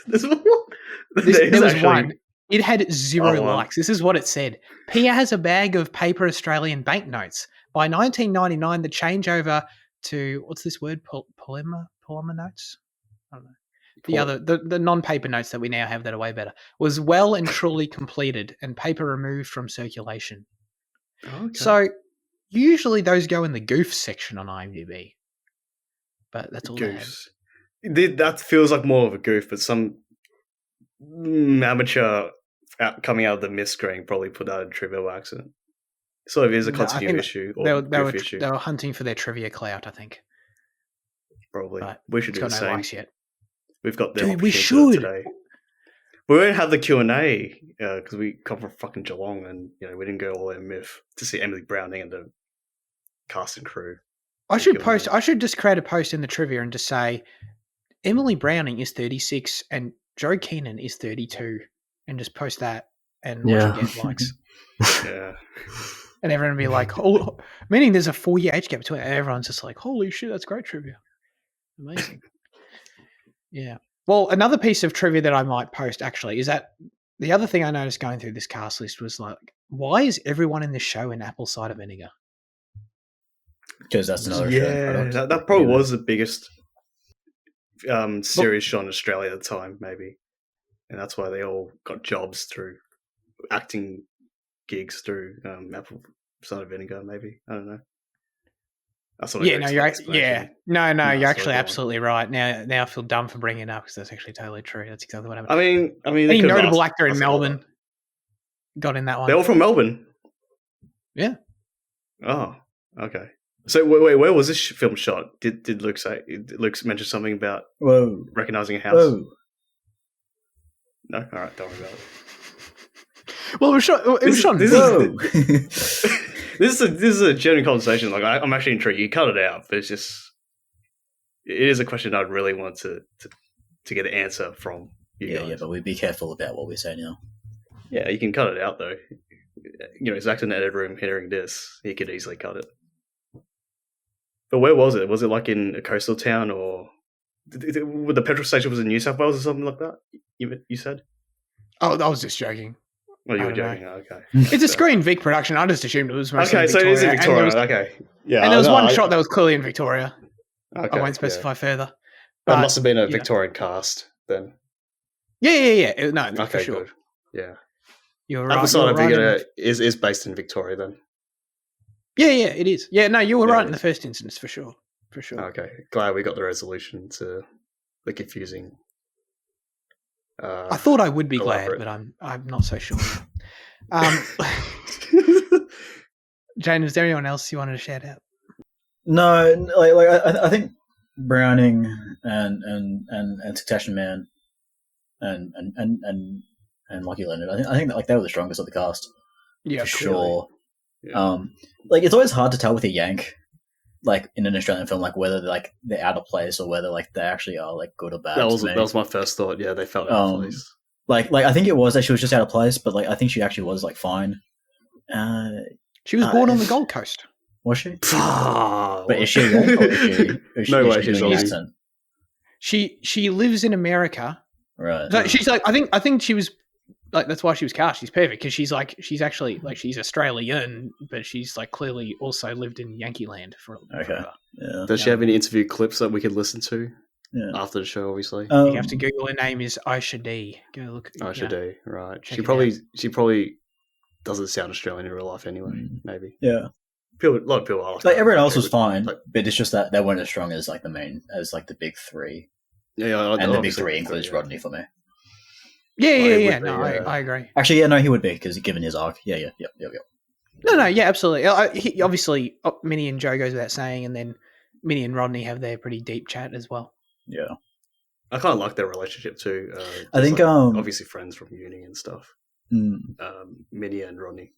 There was one. It had 0 likes. This is what it said. Pia has a bag of paper Australian banknotes. By 1999, the changeover to, what's this word? Polymer notes? I don't know. The non-paper notes that we now have that are way better was well and truly completed and paper removed from circulation. Okay. So usually those go in the goof section on IMDb. But that's all goofs. That feels like more of a goof, but some amateur coming out of the MIFF screen probably put that in trivia by accident. Sort of is a continuity issue or goof issue. They were hunting for their trivia clout, I think. Probably. But we should do the no same. likes yet. We've got the Dude, we should. Today. We won't have the Q&A because we come from fucking Geelong and we didn't go all the way to MIFF to see Emily Browning and the cast and crew. I should just create a post in the trivia and just say Emily Browning is 36 and Joe Keenan is 32 and just post that and watch it get likes. Yeah. And everyone will be like, oh, meaning there's a 4-year age gap between it. And everyone's just like, holy shit, that's great trivia. Amazing. Yeah. Well, another piece of trivia that I might post actually is that the other thing I noticed going through this cast list was like, why is everyone in this show in apple cider vinegar? Because that's another show. That probably was the biggest series show in Australia at the time, maybe. And that's why they all got jobs through acting gigs through apple cider vinegar, maybe. I don't know. That's what you're actually absolutely right. Now I feel dumb for bringing it up because that's actually totally true. That's exactly what happened. I mean, any notable actor in Melbourne got in that one? They're all from Melbourne. Yeah. Oh, okay. So wait, where was this film shot? Did Luke say? Luke mention something about recognizing a house? Whoa. No, all right, don't worry about it. Well, it was shot. This is a genuine conversation. Like I'm actually intrigued. You cut it out, but it is a question I'd really want to get an answer from you guys. Yeah, but we'd be careful about what we say now. Yeah, you can cut it out though. Zach's in the edit room hearing this. He could easily cut it. But where was it? Was it like in a coastal town or the petrol station was in New South Wales or something like that? You said? Oh, I was just joking. Oh, you were joking. Okay. It's a Screen Vic production. I just assumed it was mostly in Victoria. So it is in Victoria. Okay. Yeah. And there was one shot that was clearly in Victoria. Okay. I won't specify further. But that must have been a Victorian cast then. Yeah. No, okay, for sure. Good. Yeah. You're right. Apple Cider is based in Victoria then. Yeah, it is. Yeah, no, you were right in the first instance, for sure. Okay, glad we got the resolution to the confusing. I thought I would be glad, but I'm not so sure. Jane, is there anyone else you wanted to shout out? No, I think Browning and Succession Man and Lockie Leonard. I think that they were the strongest of the cast. Yeah, for sure. Yeah. Like it's always hard to tell with a Yank, like in an Australian film, like whether like they're out of place or whether like they actually are like good or bad. That was my first thought. Yeah, they felt out of place. Like I think it was that she was just out of place, but like I think she actually was like fine. She was born on the Gold Coast. Was she? But But is she a Yank or is she No way, is she she's doing an Aussie. accent? She lives in America. Right. So she's like, I think she was like, that's why she was cast. She's perfect because she's actually like, she's Australian, but she's like clearly also lived in Yankee land for forever. Yeah. Does she have any interview clips that we could listen to Yeah. after the show? Obviously, You have to Google her name is Aisha D. Go look. I should do right. check She it probably doesn't sound Australian in real life anyway. Maybe Yeah. a lot of people are Like everyone else was fine, Like, but it's just that they weren't as strong as like the main, as like the big three, yeah, and the big three includes Rodney for me. Yeah. would No, be, I agree. Actually, yeah, no, he would be because given his arc, yeah. No, yeah, absolutely. Obviously, Minnie and Joe goes without saying, and then Minnie and Rodney have their pretty deep chat as well. Yeah. I kind of like their relationship too. I think like, obviously friends from uni and stuff. Minnie and Rodney.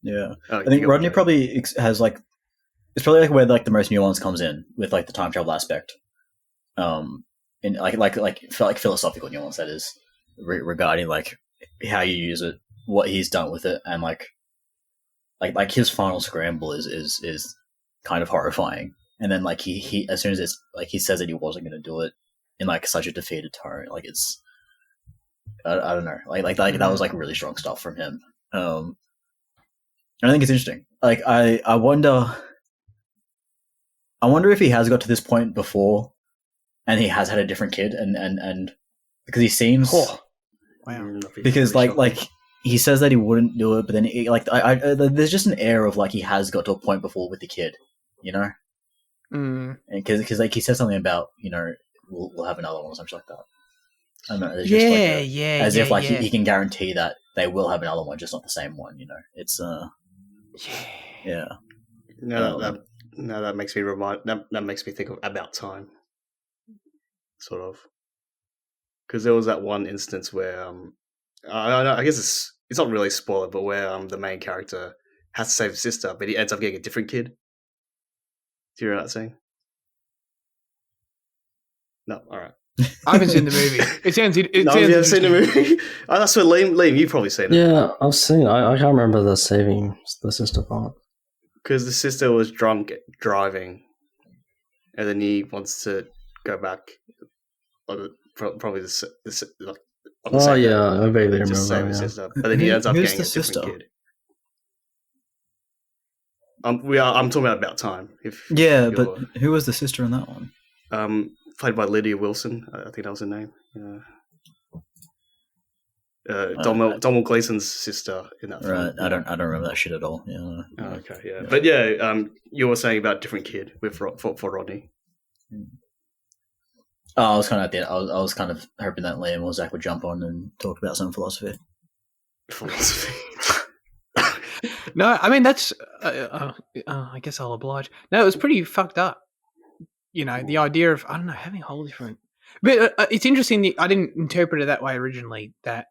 Yeah. Oh, I think Rodney probably has like, it's probably like where like the most nuance comes in with like the time travel aspect, in like philosophical nuance that is regarding like how you use it, what he's done with it, and like his final scramble is kind of horrifying. And then like he as soon as it's like he says that he wasn't going to do it in like such a defeated tone, like it's I don't know, like that was like really strong stuff from him. I think it's interesting. Like I wonder if he has got to this point before, and he has had a different kid, and because he seems because like he says that he wouldn't do it, but then there's just an air of like he has got to a point before with the kid, you know, because like he said something about we'll have another one or something like that. I don't know. There's just as if like he can guarantee that they will have another one, just not the same one. It's yeah. No, that makes me that makes me think of About Time, sort of, because there was that one instance where I guess it's not really a spoiler, but where the main character has to save his sister, but he ends up getting a different kid. Do you remember that scene? No, all right. I haven't seen the movie. It sounds. You haven't seen the movie? Oh, that's what Liam. You've probably seen it. Yeah, I've seen it. I can't remember the saving the sister part. Because the sister was drunk driving, and then he wants to go back. Probably I vaguely remember. Save his sister, but then he ends up Who's getting a the different sister? kid. I'm talking about Time. But who was the sister in that one? Played by Lydia Wilson, I think that was her name. Donald Gleason's sister in that film. Right, I don't remember that shit at all. Yeah. Oh, okay, yeah, but yeah, you were saying about different kid for Rodney. I was kind of I was kind of hoping that Liam or Zach would jump on and talk about some philosophy. No, I mean that's. I guess I'll oblige. No, it was pretty fucked up. The idea of having a whole different. But it's interesting. I didn't interpret it that way originally. That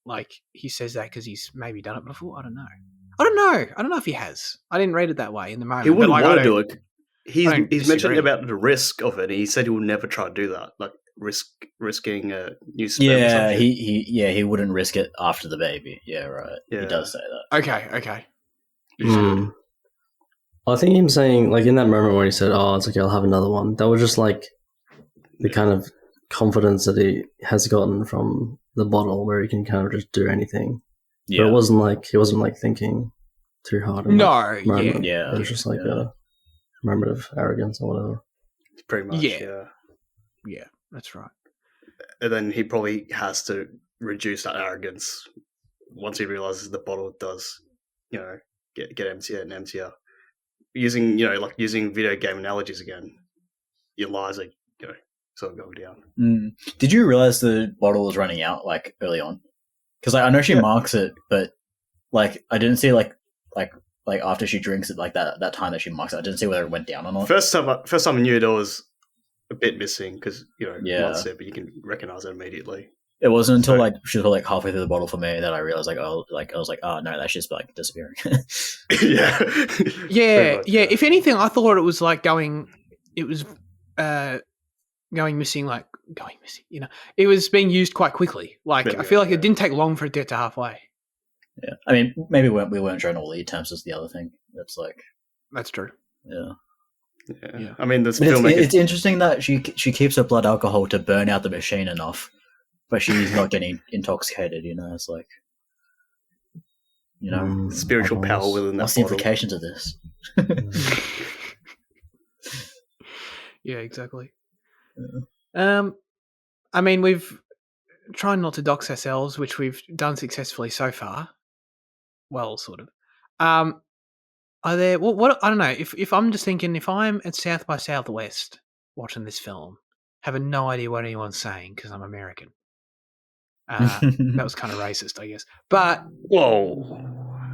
like he says that because he's maybe done it before. I don't know. I don't know if he has. I didn't read it that way in the moment. He wouldn't want to do it. He's disagree. mentioned about the risk of it. He said he will never try to do that, like risking a new sperm. Yeah, he wouldn't risk it after the baby. Yeah, right. Yeah. He does say that. Okay. I think him saying, like, in that moment where he said, "Oh, it's okay, I'll have another one," that was just like the kind of confidence that he has gotten from the bottle, where he can kind of just do anything. Yeah. But it wasn't like he wasn't like thinking too hard. No, yeah. It was just like a moment of arrogance or whatever. Pretty much. Yeah, that's right. And then he probably has to reduce that arrogance once he realizes the bottle does, get emptier and emptier. Using video game analogies again, your lies are, sort of going down. Did you realize the bottle was running out like early on? Because I know she marks it, but like I didn't see like after she drinks it, like that time that she marks it, I didn't see whether it went down or not. First time I knew there was a bit missing because marks it, but you can recognize it immediately. It wasn't until like she was like halfway through the bottle for me that I realized I was like, oh no, that shit's like disappearing. Yeah. Yeah, much, yeah. If anything, I thought it was like going missing, you know. It was being used quite quickly. Like, Maybe, I feel like yeah. it didn't take long for it to get to halfway. Yeah, I mean, maybe we weren't showing all the attempts is the other thing. That's like, That's true. yeah. Yeah. I mean, this But filmmaker. it's interesting that she keeps her blood alcohol to burn out the machine enough, but she's not getting intoxicated. You know, it's like, you know, spiritual power within that what's the bottle. implications of this? Yeah, exactly. I mean, we've tried not to dox ourselves, which we've done successfully so far. Well, sort of. Are there what I don't know, if I'm just thinking, if I'm at South by Southwest watching this film, having no idea what anyone's saying because I'm American. That was kind of racist, I guess. But Whoa.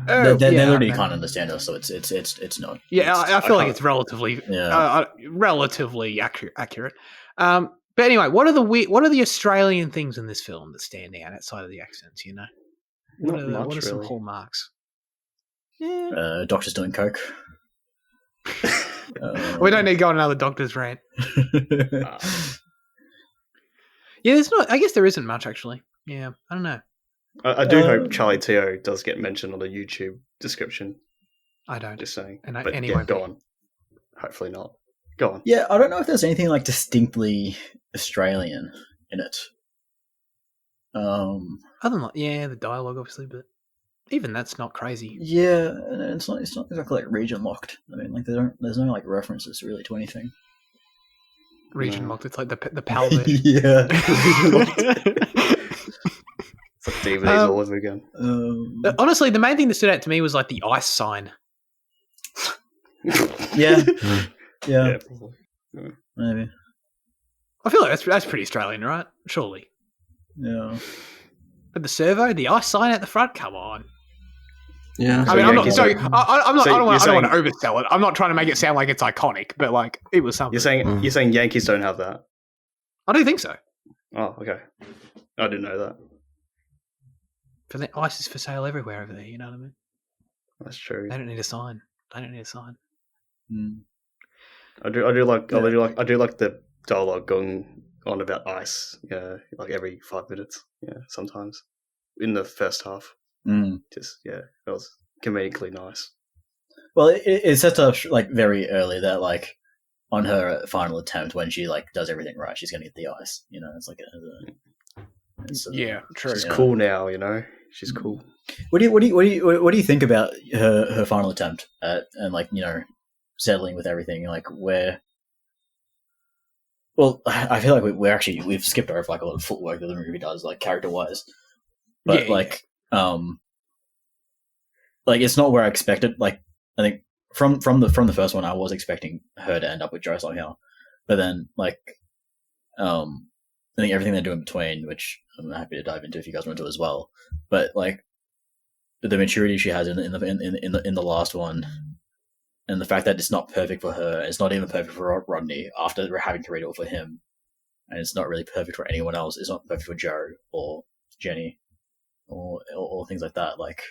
they already can't understand us, so it's not. Yeah, I feel like can't- it's relatively Yeah. relatively accurate. But anyway, what are the Australian things in this film that stand out outside of the accents? You know, Not much, what are some really. hallmarks? Doctor's doing coke. We don't need to go on another doctor's rant. Yeah, there's not. I guess there isn't much actually. Yeah, I don't know. I do hope Charlie Teo does get mentioned on the YouTube description. I don't. Just saying. And But anyway, yeah, go on. Hopefully not. Go on. Yeah, I don't know if there's anything like distinctly Australian in it. Other than the dialogue, obviously, but even that's not crazy. Yeah, and it's not exactly like region locked. I mean, like there's no like references really to anything. Region No. locked. It's like the pelvis. Yeah. It's like DVDs all over again. Honestly, the main thing that stood out to me was like the ice sign. Yeah. Yeah. Yeah. Maybe. I feel like that's pretty Australian, right? Surely. Yeah. But the servo, the ice sign at the front, come on. Yeah. I mean, I'm not. Yankees Sorry, don't- I'm not. So I don't want you're to oversell it. I'm not trying to make it sound like it's iconic, but like it was something. You're saying Yankees don't have that? I don't think so. Oh, okay. I didn't know that. For the ice is for sale everywhere over there. You know what I mean? That's true. They don't need a sign. Mm. I do like the dialogue going on about ice. Yeah, like every 5 minutes. Yeah, sometimes in the first half. Mm. Just that was comedically nice. Well, it sets up like very early that like on her final attempt when she like does everything right, she's gonna get the ice. You know, it's like Yeah, true. She's Yeah. cool now. You know, she's cool. What do you think about her final attempt at and like settling with everything like where? Well, I feel like we've skipped over like a lot of footwork that the movie does like character wise, but like it's not where I expected. Like I think from the first one, I was expecting her to end up with Joe somehow, but then like I think everything they do in between, which I'm happy to dive into if you guys want to as well. But like the maturity she has in the last one, and the fact that it's not perfect for her, it's not even perfect for Rodney after having to read it all for him, and it's not really perfect for anyone else. It's not perfect for Joe or Jenny or things like that. Like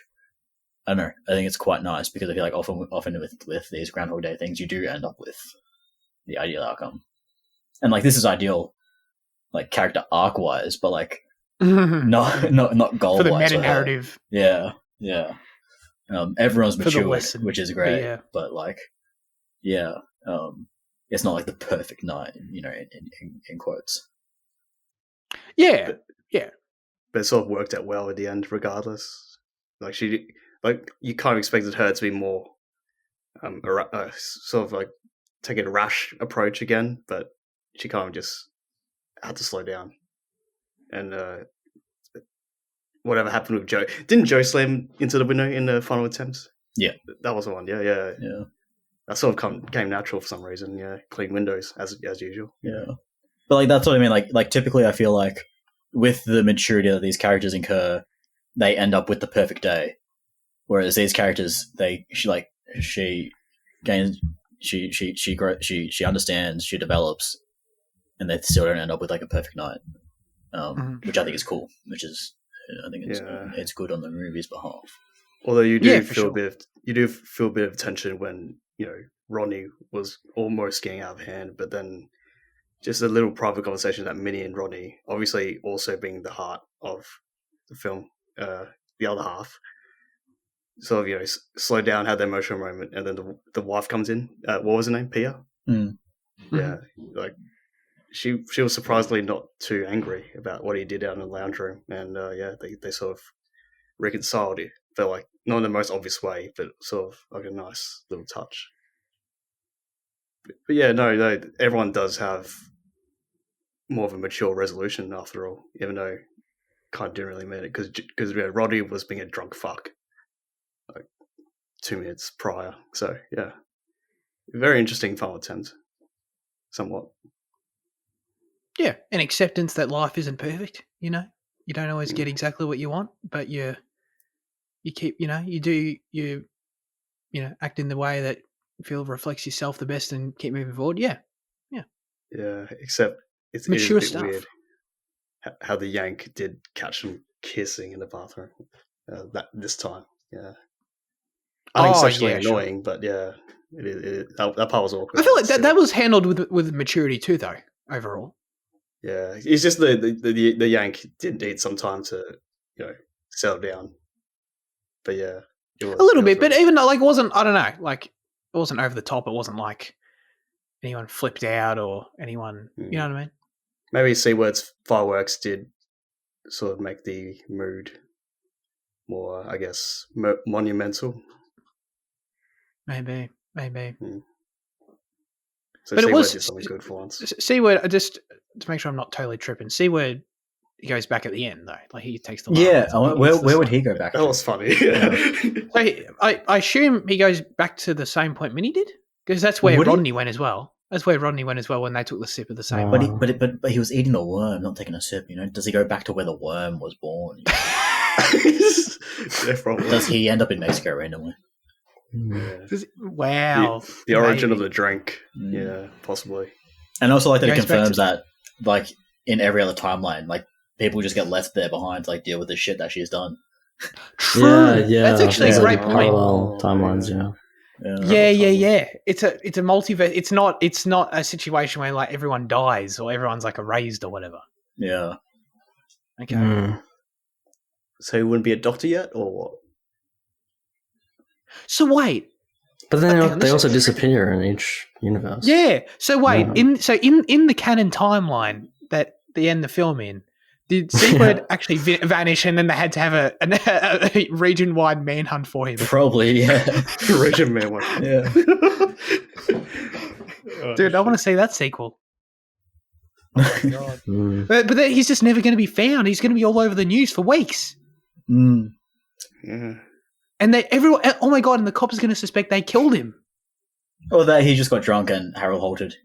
I don't know. I think it's quite nice because I feel like often with these Groundhog Day things, you do end up with the ideal outcome, and like this is ideal. Like character arc wise, but like not goal for the wise. meta narrative. Yeah. Everyone's For the matured, lesson, which is great. yeah. But like, it's not like the perfect night, in quotes. Yeah, But it sort of worked out well at the end, regardless. Like you kind of expected her to be more, sort of like taking a rash approach again, but she kind of just had to slow down. And whatever happened with Joe, didn't Joe slam into the window in the final attempt? Yeah, that was the one. Yeah. That sort of came natural for some reason. Yeah, clean windows as usual. Yeah. But like that's what I mean. Like typically, I feel like with the maturity that these characters incur, they end up with the perfect day. Whereas these characters, she gains, she understands, she develops, and they still don't end up with like a perfect night. which I think is cool. Which is, I think Yeah. it's good on the movie's behalf. Although you do Yeah, for feel sure. a bit of tension when Ronnie was almost getting out of hand, but then just a little private conversation that Minnie and Ronnie, obviously also being the heart of the film, the other half, sort of slow down, had the emotional moment, and then the wife comes in. What was her name? Pia. Mm. Yeah, like she was surprisingly not too angry about what he did out in the lounge room, and they sort of reconciled it. Felt like not in the most obvious way, but sort of like a nice little touch. But yeah, no, everyone does have more of a mature resolution after all, even though kind of didn't really mean it because Roddy was being a drunk fuck like 2 minutes prior. So yeah, very interesting final attempt, somewhat. Yeah, an acceptance that life isn't perfect. You don't always get exactly what you want, but you keep, you act in the way that you feel reflects yourself the best and keep moving forward. Yeah. Yeah, except it is a Mature bit stuff. weird how the Yank did catch them kissing in the bathroom this time. Yeah, I think sexually sure. annoying, but yeah, that part was awkward. I feel like that was handled with maturity too, though. Overall, Yeah, it's just the Yank did need some time to settle down. But yeah, a little bit, but even though, like, it wasn't. I don't know, like, it wasn't over the top. It wasn't like anyone flipped out or anyone. You know what I mean? Maybe C-Word's fireworks did sort of make the mood more, I guess, monumental. Maybe. So But it C-Word was did something good for once. C-Word. Just to make sure I'm not totally tripping. C-Word. He goes back at the end though. Like he takes the Where would he go back? That was funny. So I assume he goes back to the same point Minnie did, because that's where Rodney went as well. That's where Rodney went as well when they took the sip of the same. But he was eating the worm, not taking a sip. Does he go back to where the worm was born? Yeah, probably. Does he end up in Mexico randomly? Yeah. Wow. The origin of the drink. Yeah, possibly. And also like that it Goes back confirms that like in every other timeline, like people just get left there behind to like deal with the shit that she's done. True. Yeah. That's actually a great point. Parallel timelines, yeah. Yeah. It's a multiverse. It's not a situation where like everyone dies or everyone's like erased or whatever. Yeah. Okay. So he wouldn't be a doctor yet, or what? So wait. But then they also disappear in each universe. Yeah. So wait. In the canon timeline that they end the film in, did C-Word actually vanish and then they had to have a region-wide manhunt for him? Probably, yeah. Region manhunt. Yeah. Dude, I want to see that sequel. Oh my god. But then he's just never going to be found. He's going to be all over the news for weeks. Yeah. And everyone, oh my god, and the cops are going to suspect they killed him. Or that he just got drunk and Harold halted,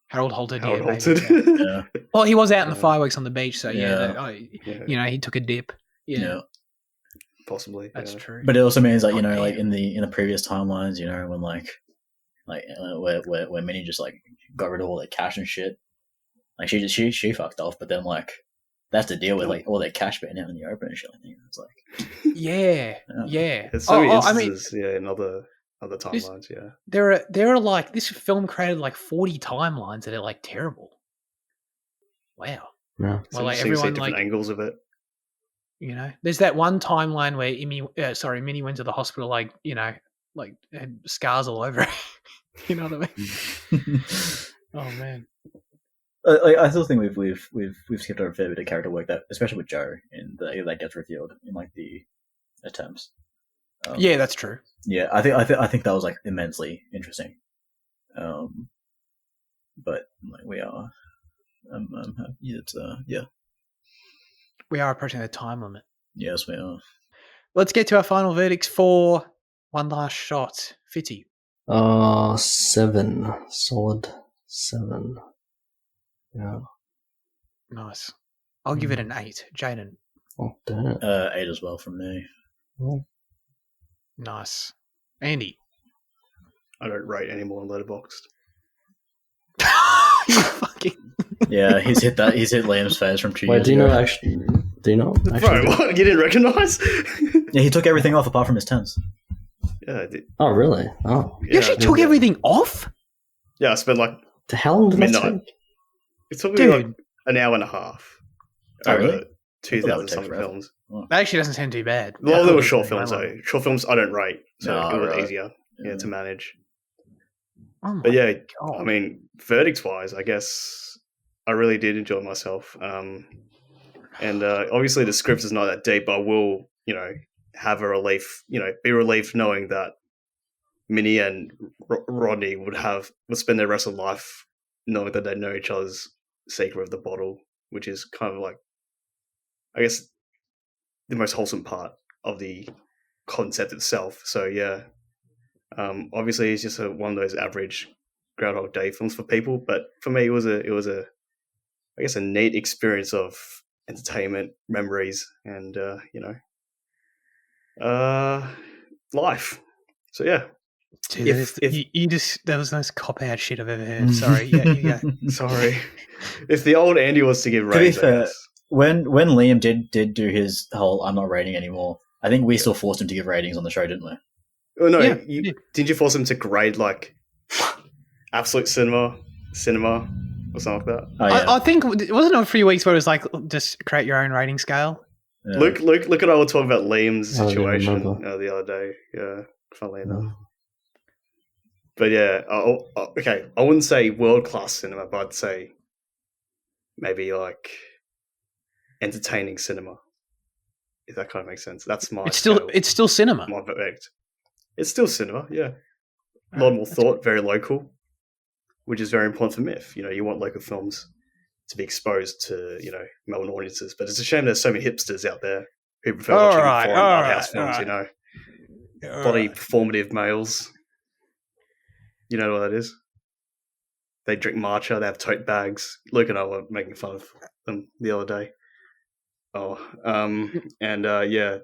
Harold halted. Yeah. Well, he was out in the fireworks on the beach, so he took a dip. Yeah. Possibly. That's true. But it also means like like in the previous timelines, when where Minnie just like got rid of all their cash and shit, like she fucked off, but then like they have to deal with like all their cash being out in the open and shit. I think it's like yeah. There's so many instances, in other timelines. There are like this film created like 40 timelines that are like terrible. Wow. Yeah. Well, like everyone different angles of it. There's that one timeline where Minnie went to the hospital, like had scars all over. You know what I mean? Oh man. I still think we've skipped over a fair bit of character work, that especially with Joe, and that gets revealed in like the attempts. Yeah, that's true. Yeah, I think that was like immensely interesting. But like we are, we are approaching the time limit. Yes, we are. Let's get to our final verdicts for One Last Shot. Fitzy. 7. Solid 7. Yeah. Nice. I'll give it an 8. Jaden. Oh, damn it. 8 as well from me. Oh. Nice. Andy. I don't rate anymore on Letterboxd. You fucking... Yeah, he's hit Liam's face from 2 Wait, years do you ago. know actually? Do you know? Bro, Actually, what? You didn't recognize? Yeah, he took everything off apart from his tens. Yeah, I did. oh, really? Oh, You actually took everything off? Yeah, I spent like the how long did that midnight. take? It took me Dude. like an hour and a half. Oh, over really? 2,000 take something forever. films. That actually doesn't sound too bad. Well, I they thought were it short was films way though. longer. Short films I don't rate, so No, it was right. easier to manage. Oh my But yeah, God. I mean, verdicts wise, I guess I really did enjoy myself. And obviously the script is not that deep, but I will, have a relief, be relieved knowing that Minnie and Rodney would spend their rest of life knowing that they know each other's secret of the bottle, which is kind of like, I guess, the most wholesome part of the concept itself. So yeah, obviously it's just one of those average Groundhog Day films for people, but for me it was a I guess a neat experience of entertainment, memories, and life. So yeah. Dude, if- that was the most cop-out shit I've ever heard. Sorry. Yeah, you go. Sorry. If the old Andy was to give To be ratings, I fair, guess. when Liam did do his whole "I'm not rating anymore," I think we still forced him to give ratings on the show, didn't we? Oh no, Yeah, did you force him to grade like absolute cinema, or something like that? Oh yeah. I think wasn't it a few weeks where it was like just create your own rating scale? Yeah. Look at I was talking about Liam's I don't situation remember. the other day. Yeah, funnily enough. No. But yeah, okay. I wouldn't say world class cinema, but I'd say maybe like entertaining cinema. If that kind of makes sense. That's my It's scale, still cinema. my verdict. It's still cinema, yeah. A lot more thought, very local, which is very important for MIFF. You want local films to be exposed to, Melbourne audiences. But it's a shame there's so many hipsters out there who prefer watching foreign art house films, bloody performative males. You know what that is? They drink matcha, they have tote bags. Luke and I were making fun of them the other day. Yeah,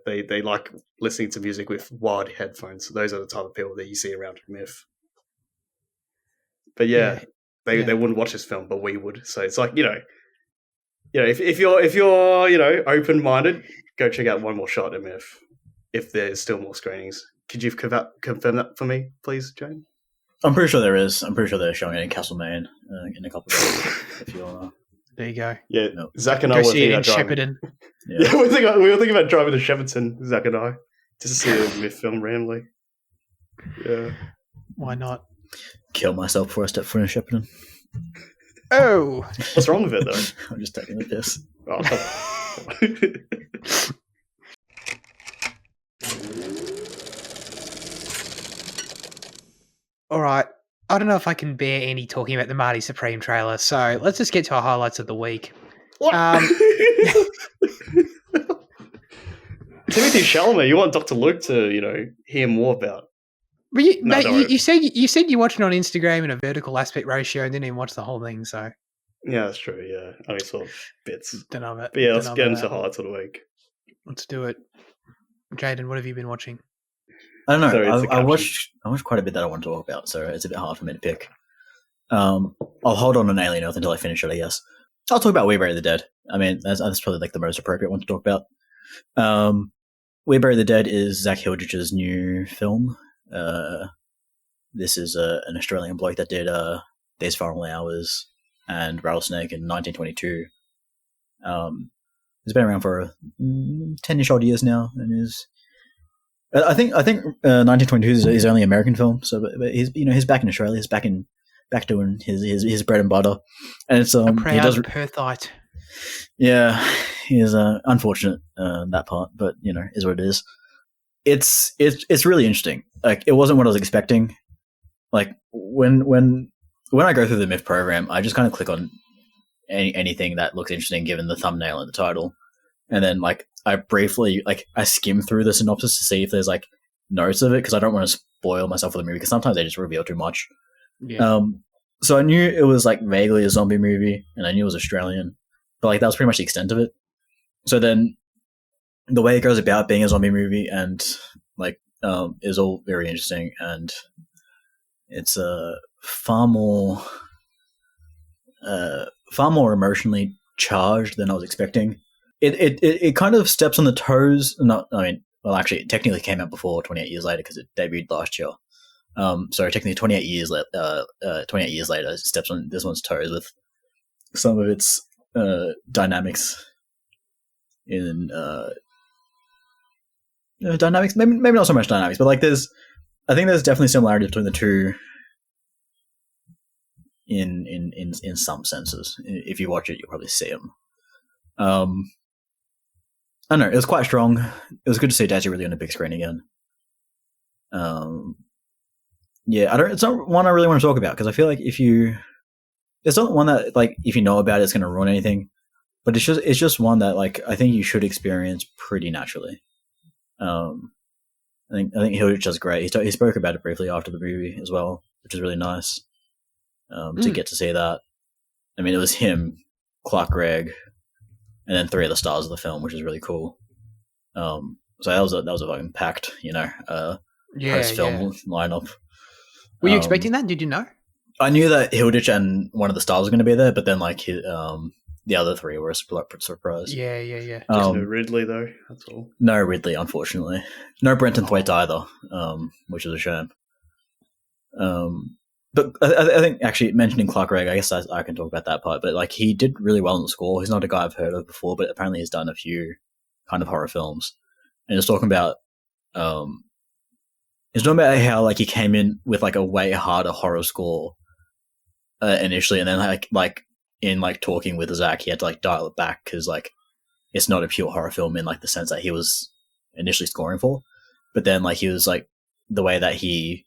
they like listening to music with wired headphones. Those are the type of people that you see around MIFF. But yeah, they wouldn't watch this film, but we would. So it's like, if you're open-minded, go check out One More Shot at MIFF if there's still more screenings. Could you confirm that for me, please, Jane? I'm pretty sure there is. I'm pretty sure they're showing it in Castlemaine in a couple of days. If you wanna. There you go. Yeah, Nope. Zach and I Go were see it thinking in about driving. Shepparton. Yeah. Yeah, we were thinking about driving to Shepparton, Zach and I, just to see a MIFF film randomly. Yeah. Why not? Kill myself before I step foot in Shepparton. Oh. What's wrong with it, though? I'm just taking the piss. Oh, come on. All right. I don't know if I can bear any talking about the Marty Supreme trailer, so let's just get to our highlights of the week. What? Timothy Chalamet, you want Dr. Luke to, hear more about. But No, don't worry. you said you watched it on Instagram in a vertical aspect ratio and didn't even watch the whole thing, so Yeah, that's true, yeah. I only saw bits. don't know about. But yeah, don't let's know get about into that. highlights of the week. Let's do it. Jaden, what have you been watching? I don't know. Sorry, it's the I caption. watched quite a bit that I want to talk about, so it's a bit hard for me to pick. I'll hold on Alien Earth until I finish it, I guess. I'll talk about We Bury the Dead. I mean, that's probably like the most appropriate one to talk about. We Bury the Dead is Zach Hilditch's new film. This is an Australian bloke that did These Final Hours and Rattlesnake in 1922. He's been around for 10-ish odd years now, and is I think 1922 is his only American film. So, but he's back in Australia. He's back doing his bread and butter, and it's A proud he does Perthite. yeah, he is unfortunate that part, but is what it is. It's really interesting. Like, it wasn't what I was expecting. Like, when I go through the MIFF program, I just kind of click on anything that looks interesting given the thumbnail and the title, and then like I briefly I skim through the synopsis to see if there's like notes of it, because I don't want to spoil myself for the movie, because sometimes they just reveal too much. Yeah. So I knew it was like vaguely a zombie movie, and I knew it was Australian, but like that was pretty much the extent of it. So then the way it goes about being a zombie movie and is all very interesting, and it's far more far more emotionally charged than I was expecting. It kind of steps on the toes. Actually, it technically came out before 28 years later because it debuted last year. So technically 28 years later, it steps on this one's toes with some of its dynamics in dynamics. Maybe not so much dynamics, but like I think there's definitely similarity between the two in some senses. If you watch it, you'll probably see them. I don't know. It was quite strong. It was good to see Daisy really on a big screen again. Yeah, it's not one I really want to talk about because I feel like it's not one that like if you know about it, it's going to ruin anything. But it's just one that like I think you should experience pretty naturally. I think Hilditch does great. He spoke about it briefly after the movie as well, which is really nice. To get to see that. I mean, it was him, Clark Gregg, and then 3 of the stars of the film, which is really cool. So that was a fucking packed, post film lineup. Were you expecting that? Did you know? I knew that Hilditch and one of the stars were going to be there, but then like the other 3 were a surprise. Yeah. Just no Ridley though. That's all. No Ridley, unfortunately. No Brenton Thwaites either, which is a shame. But I think actually mentioning Clark Gregg, I guess I can talk about that part. But like he did really well in the score. He's not a guy I've heard of before, but apparently he's done a few kind of horror films. And he's talking about how like he came in with like a way harder horror score initially, and then like in like talking with Zach, he had to like dial it back because like it's not a pure horror film in like the sense that he was initially scoring for. But then like he was like the way that he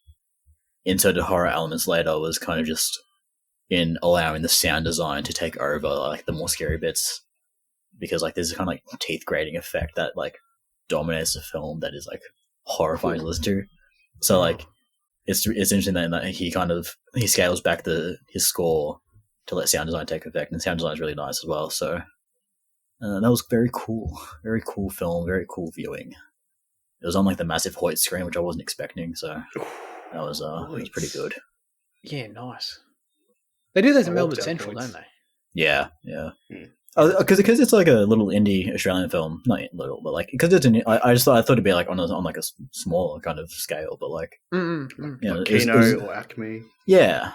inserted horror elements later was kind of just in allowing the sound design to take over like the more scary bits, because like there's a kind of like teeth grating effect that like dominates the film that is like horrifying to listen to. So like it's interesting that he scales back his score to let sound design take effect, and sound design is really nice as well. So that was very cool film, very cool viewing. It was on like the massive Hoyt screen, which I wasn't expecting, so that was pretty good. Yeah, nice. They do those in Melbourne Central, don't they? Yeah. Because it's like a little indie Australian film, not little, but like because it's I thought it'd be like on like a smaller kind of scale, but like like Kino or Acme. Yeah.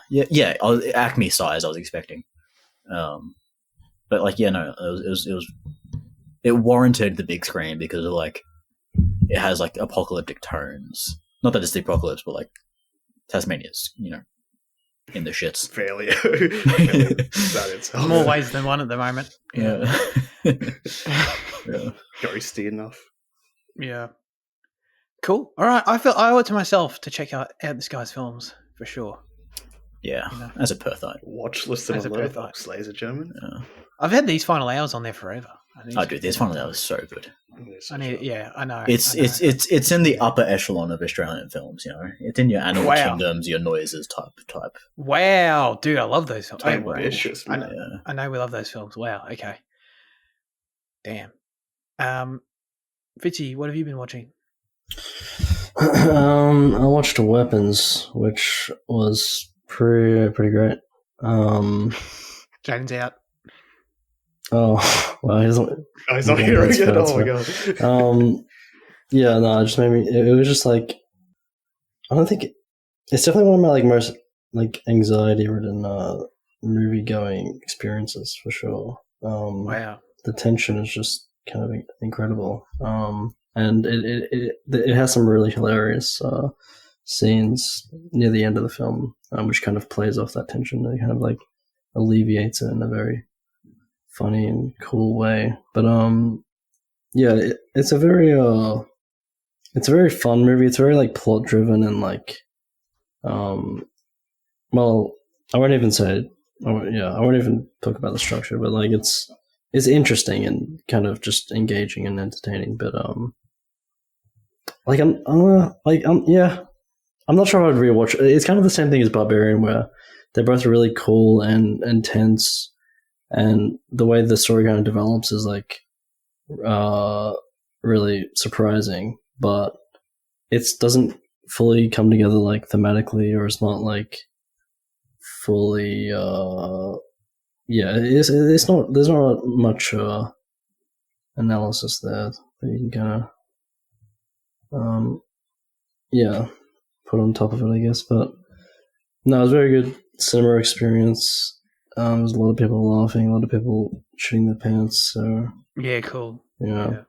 Acme size I was expecting, but like it warranted the big screen because of like it has like apocalyptic tones. Not that it's the apocalypse, but like Tasmania's, in the shits. Fairly that itself. More ways than one at the moment. Yeah. Ghosty enough. Yeah. Cool. All right. I feel I owe it to myself to check out this guy's films for sure. Yeah. As a Perthite. Watch list on Letterboxd, ladies and gentlemen. Yeah. I've had These Final Hours on there forever. Dude, These Final Hours is so good. I know. It's in the upper echelon of Australian films, It's in your Animal Kingdoms, your Noises type. Wow, dude, I love those films. Ambitious, I know we love those films. Wow, okay. Damn. Fitzy, what have you been watching? I watched Weapons, which was pretty great. Jaden's out. Oh, well, he's not here again. Oh my god. It just made me. It was just like, I don't think it's definitely one of my like most like anxiety-ridden movie going experiences for sure. Wow, the tension is just kind of incredible. And it has some really hilarious scenes near the end of the film, which kind of plays off that tension and kind of like alleviates it in a very funny and cool way. But it's a very fun movie. It's very like plot driven and like well, I won't even talk about the structure, but like it's interesting and kind of just engaging and entertaining. But I'm not sure I'd rewatch it. It's kind of the same thing as Barbarian, where they're both really cool and intense, and the way the story kind of develops is like really surprising, but it doesn't fully come together like thematically, or it's not like fully yeah, it's not. There's not much analysis there that you can kind of put on top of it, I guess. But no, it was a very good cinema experience. There's a lot of people laughing, a lot of people shitting their pants. So Yeah, cool. yeah.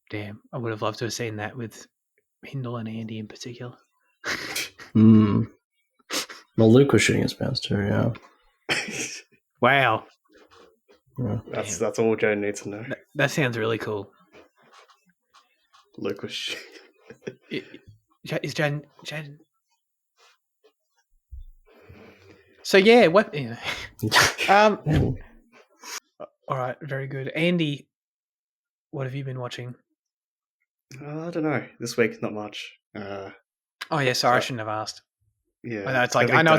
Damn, I would have loved to have seen that with Hindle and Andy in particular. Well, Luke was shitting his pants too. Yeah. Wow. Yeah. That's all Jane needs to know. That sounds really cool. Luke was Is Jane? So yeah, what? Yeah. All right, very good. Andy, what have you been watching? I don't know. This week, not much. Oh yeah, sorry, I shouldn't have asked. Yeah, I know it's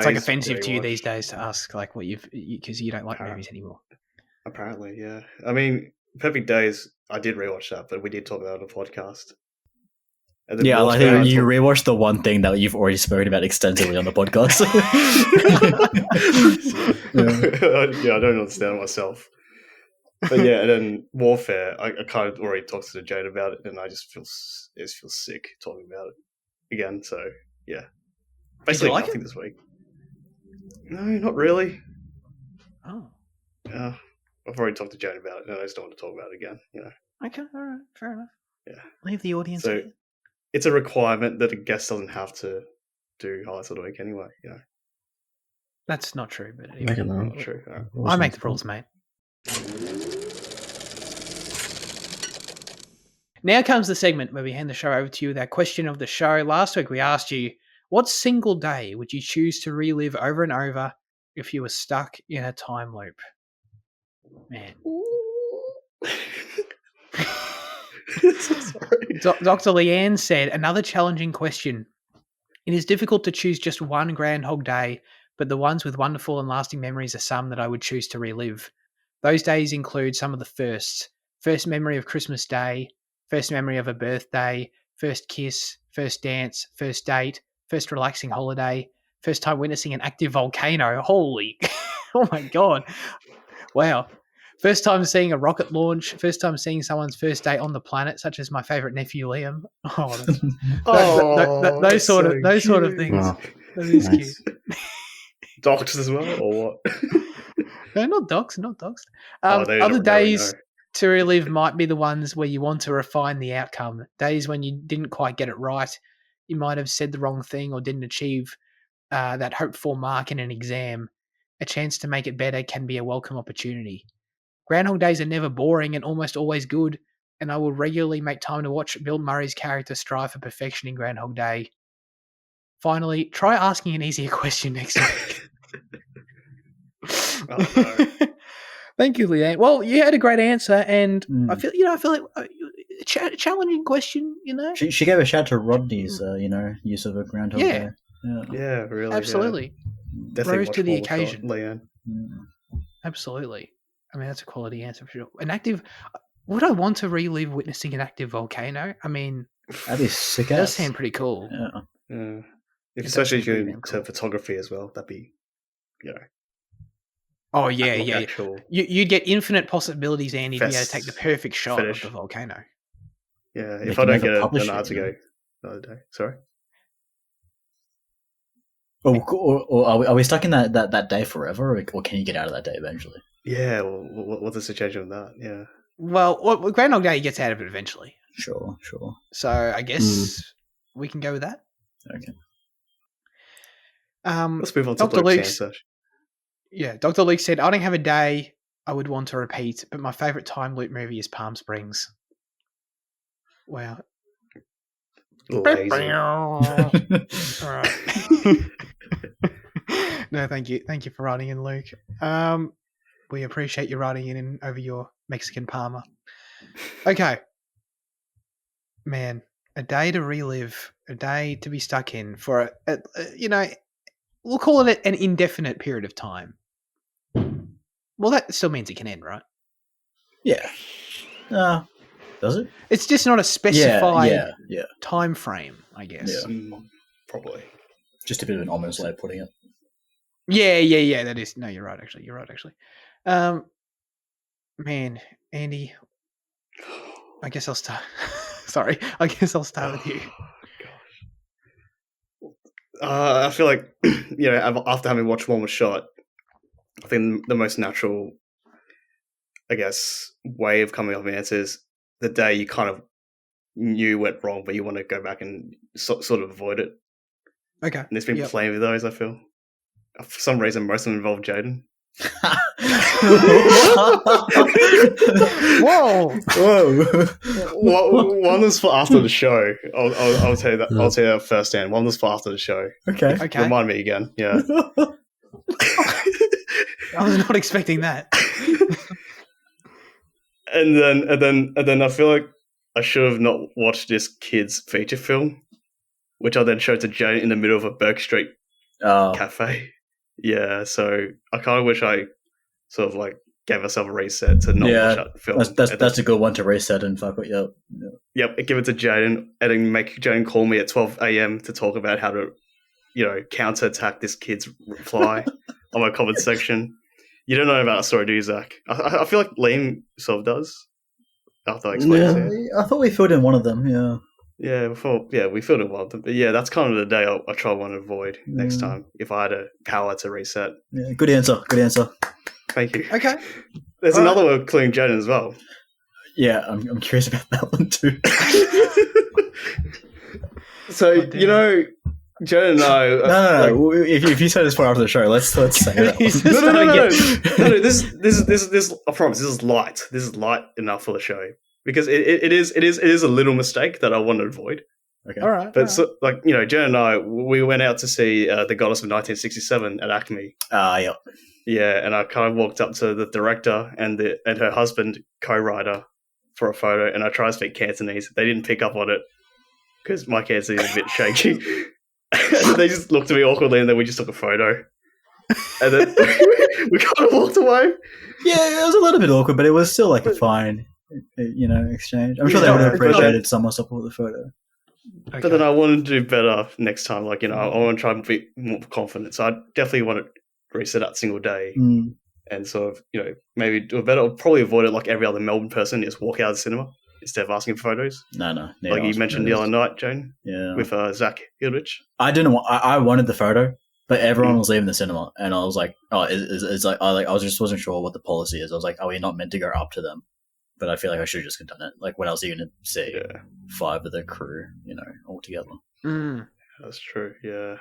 like offensive to you rewatch. these days to ask like what because you don't like movies anymore. Apparently, yeah. I mean, Perfect Days. I did rewatch that, but we did talk about it on the podcast. And then Yeah, Wolfman, I think you talked- rewatched the one thing that you've already spoken about extensively on the podcast. Yeah, I don't understand it myself. But yeah, and then Warfare, I kind of already talked to Jade about it, and I just feel sick talking about it again. So yeah, basically like nothing this week. No, not really. Oh, I've already talked to Jade about it, and I just don't want to talk about it again. You know. okay, all right, fair enough. Yeah. Leave the audience. So it's a requirement that a guest doesn't have to do highlights of the week anyway. You know. That's not true, but anyway. Make it known. Not true. All right. I make the rules, mate. Now comes the segment where we hand the show over to you with our question of the show. Last week we asked you, what single day would you choose to relive over and over if you were stuck in a time loop? Man. Sorry. Dr. Leanne said, another challenging question. It is difficult to choose just one Groundhog Day, but the ones with wonderful and lasting memories are some that I would choose to relive. Those days include some of the firsts. First memory of Christmas Day, first memory of a birthday, first kiss, first dance, first date, first relaxing holiday, first time witnessing an active volcano. Holy, oh my God. Wow. First time seeing a rocket launch, first time seeing someone's first day on the planet, such as my favourite nephew Liam. Oh, those sort of things. Wow. That is Nice. cute. Docked as well, or what? No, not dogs, not dogs. They Other don't really days know. to relive might be the ones where you want to refine the outcome. Days when you didn't quite get it right. You might have said the wrong thing or didn't achieve that hoped-for mark in an exam. A chance to make it better can be a welcome opportunity. Groundhog Days are never boring and almost always good, and I will regularly make time to watch Bill Murray's character strive for perfection in Groundhog Day. Finally, try asking an easier question next week. Oh, no. Thank you, Leanne. Well, you had a great answer, and Mm. I feel like a challenging question. You know, She gave a shout to Rodney's, use of a Groundhog Yeah. Day. Yeah. Yeah, really. absolutely, Yeah. Definitely Rose watch to the more with occasion. Leanne. Absolutely. I mean, that's a quality answer for sure. An active. Would I want to relive witnessing an active volcano? I mean, That'd be sick it does ass. sound pretty cool. Yeah. Yeah. It Especially does if you're sound pretty into cool. photography as well, that'd be, Oh yeah, like yeah. actual. You'd get infinite possibilities, Andy, if you had to take the Fest perfect shot finish. of the volcano. Yeah, They if can I don't never get publish an it, hour to you know? go another day. Sorry. Or are we stuck in that day forever, or can you get out of that day eventually? Yeah, well, what's the situation with that? Yeah. Well, Groundhog Day gets out of it eventually, Sure. so I guess we can go with that. Okay. Let's move on to Dr. Luke's Luke's. answer. Yeah, Dr. Luke said, I don't have a day I would want to repeat, but my favourite time loop movie is Palm Springs. Wow. Lazy. All right. No, thank you. Thank you for writing in, Luke. We appreciate you writing in over your Mexican Palmer. Okay. Man, a day to relive, a day to be stuck in for, we'll call it an indefinite period of time. Well, that still means it can end, right? Yeah. Does it? It's just not a specified Yeah. time frame, I guess. Yeah. Probably. Just a bit of an ominous way of putting it. Yeah. That is. No, you're right. Actually. Man, Andy, I guess I'll start. Sorry, I guess I'll start with you. I feel like, after having watched One Was Shot, I think the most natural, I guess, way of coming up with answers the day you kind of knew went wrong, but you want to go back and sort of avoid it. Okay. And there's been plenty of those, I feel. For some reason, most of them involve Jaden. Whoa! One was for after the show. I'll tell you that. I'll tell you that firsthand. One was for after the show. Okay. Remind me again. Yeah. I was not expecting that. and then I feel like I should have not watched this kid's feature film, which I then showed to Jane in the middle of a Burke Street cafe. Yeah, so I kind of wish I sort of like gave myself a reset to not watch that film. That's a good one to reset and fuck it. Yep, give it to Jaden and then make Jaden call me at 12 a.m. to talk about how to, counterattack this kid's reply on my comment section. You don't know about that story, do you, Zach? I feel like Liam sort of does. After I explained it. I thought we filled in one of them, yeah. Yeah, we filled in one of them. But yeah, that's kind of the day I try want to avoid next time if I had a power to reset. Yeah, good answer. Thank you. Okay. There's another one including Jaden as well. Yeah, I'm curious about that one too. So, Jaden and I... No. If you say this far after the show, let's say that No. This I promise, this is light. This is light enough for the show. Because it is a little mistake that I want to avoid. Okay. All right. But Jen and I, we went out to see The Goddess of 1967 at Acme. Yeah. Yeah, and I kind of walked up to the director and her husband, co-writer, for a photo, and I tried to speak Cantonese. They didn't pick up on it because my Cantonese is a bit shaky. They just looked at me awkwardly, and then we just took a photo. And then we kind of walked away. Yeah, it was a little bit awkward, but it was still like a fine, exchange. I'm sure they would have appreciated someone stopping with the photo. Okay. But then I wanted to do better next time. I want to try and be more confident. So I definitely want to reset that single day and sort of, maybe do a better. I'll probably avoid it like every other Melbourne person, just walk out of the cinema instead of asking for photos. No. Like you mentioned the other night, Jane. Yeah. With Zach Hildrich. I didn't want. I wanted the photo, but everyone was leaving the cinema, and I was like, "Oh, it's like I just wasn't sure what the policy is." I was like, "Are we not meant to go up to them?" But I feel like I should have just done it. Like, when else are you going to see 5 of the crew, all together? That's true. Yeah.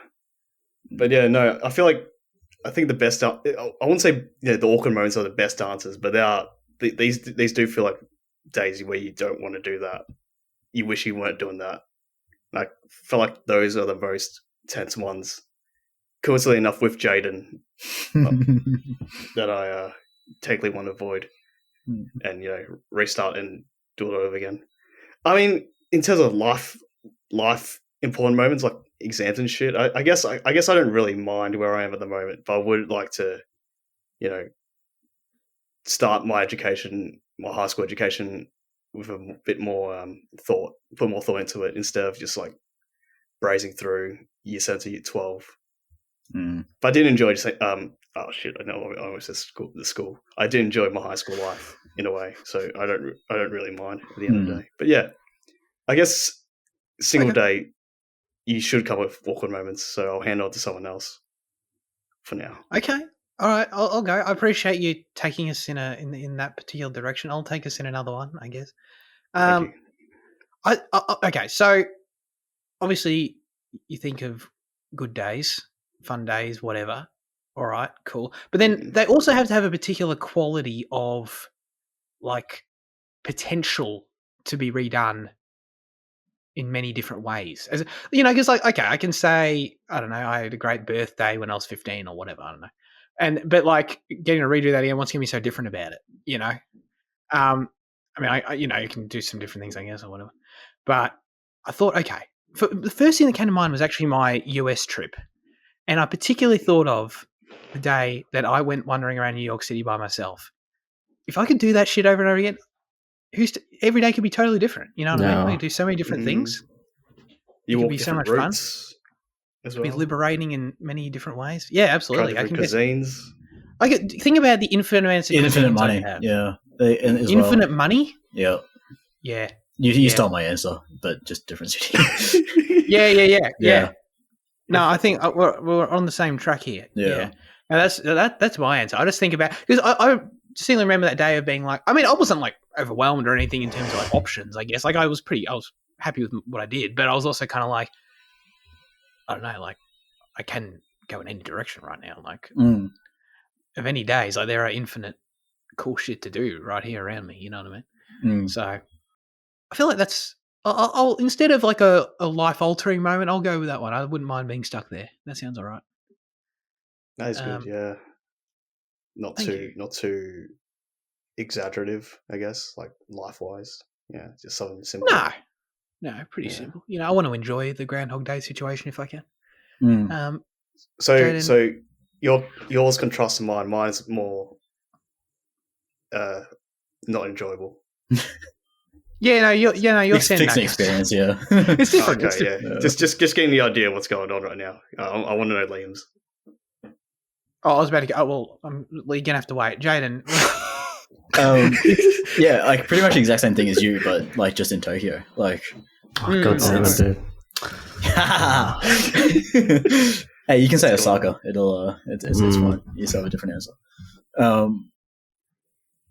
But yeah, no, I think the best. I wouldn't say the awkward moments are the best answers, but these do feel like days where you don't want to do that. You wish you weren't doing that. I feel like those are the most tense ones. Coincidentally enough, with Jaden, that I technically want to avoid and restart and do it over again. I mean, in terms of life important moments like exams and shit, I guess I don't really mind where I am at the moment, but I would like to, start my high school education with a bit more thought, put more thought into it instead of just like brazing through year 7 to year 12. But I did enjoy I almost said the school. I did enjoy my high school life in a way, so I don't really mind at the end of the day. But yeah, I guess single day you should come with awkward moments, so I'll hand on to someone else for now. Okay, all right, I'll go. I appreciate you taking us in that particular direction. I'll take us in another one, I guess. Thank you. Okay, so obviously you think of good days, fun days, whatever. All right, cool. But then they also have to have a particular quality of like potential to be redone in many different ways. As because like, okay, I can say, I don't know, I had a great birthday when I was 15 or whatever, I don't know. But like getting to redo that again, what's going to be so different about it, I mean, you can do some different things, I guess, or whatever. But I thought, okay, the first thing that came to mind was actually my US trip. And I particularly thought of the day that I went wandering around New York City by myself. If I could do that shit over and over again, every day could be totally different. You know what I mean? We could do so many different things. You it walk could be so different much routes as to be well. liberating in many different ways. Yeah, Try absolutely. different cuisines. I could think about the infinite amounts of Infinite cuisines money. I have. Yeah. As Infinite well. money? Yeah. Yeah. You Yeah. stole my answer, but just different city. Yeah. No, I think we're on the same track here. Yeah. Now that's my answer. I just think about because I distinctly remember that day of being like, I mean, I wasn't like overwhelmed or anything in terms of like options. I guess like I was happy with what I did, but I was also kind of like, I don't know, like I can go in any direction right now. Like of any days, like there are infinite cool shit to do right here around me. You know what I mean? So I feel like that's. I'll instead of like a life altering moment, I'll go with that one. I wouldn't mind being stuck there. That sounds all right. That is good. Yeah, not too exaggerative, I guess. Like life wise, yeah, just something simple. No, pretty simple. You know, I want to enjoy the Groundhog Day situation if I can. So yours contrasts to mine. Mine's more not enjoyable. You're fixing experience. Yeah, it's different. Okay, yeah. Just getting the idea of what's going on right now. I want to know Liam's. Oh, I was about to go. Oh, well, you're gonna have to wait, Jaden. Yeah, like pretty much the exact same thing as you, but like just in Tokyo. Like, God damn it, dude. Hey, you can say Osaka. It's fine. You just have a different answer.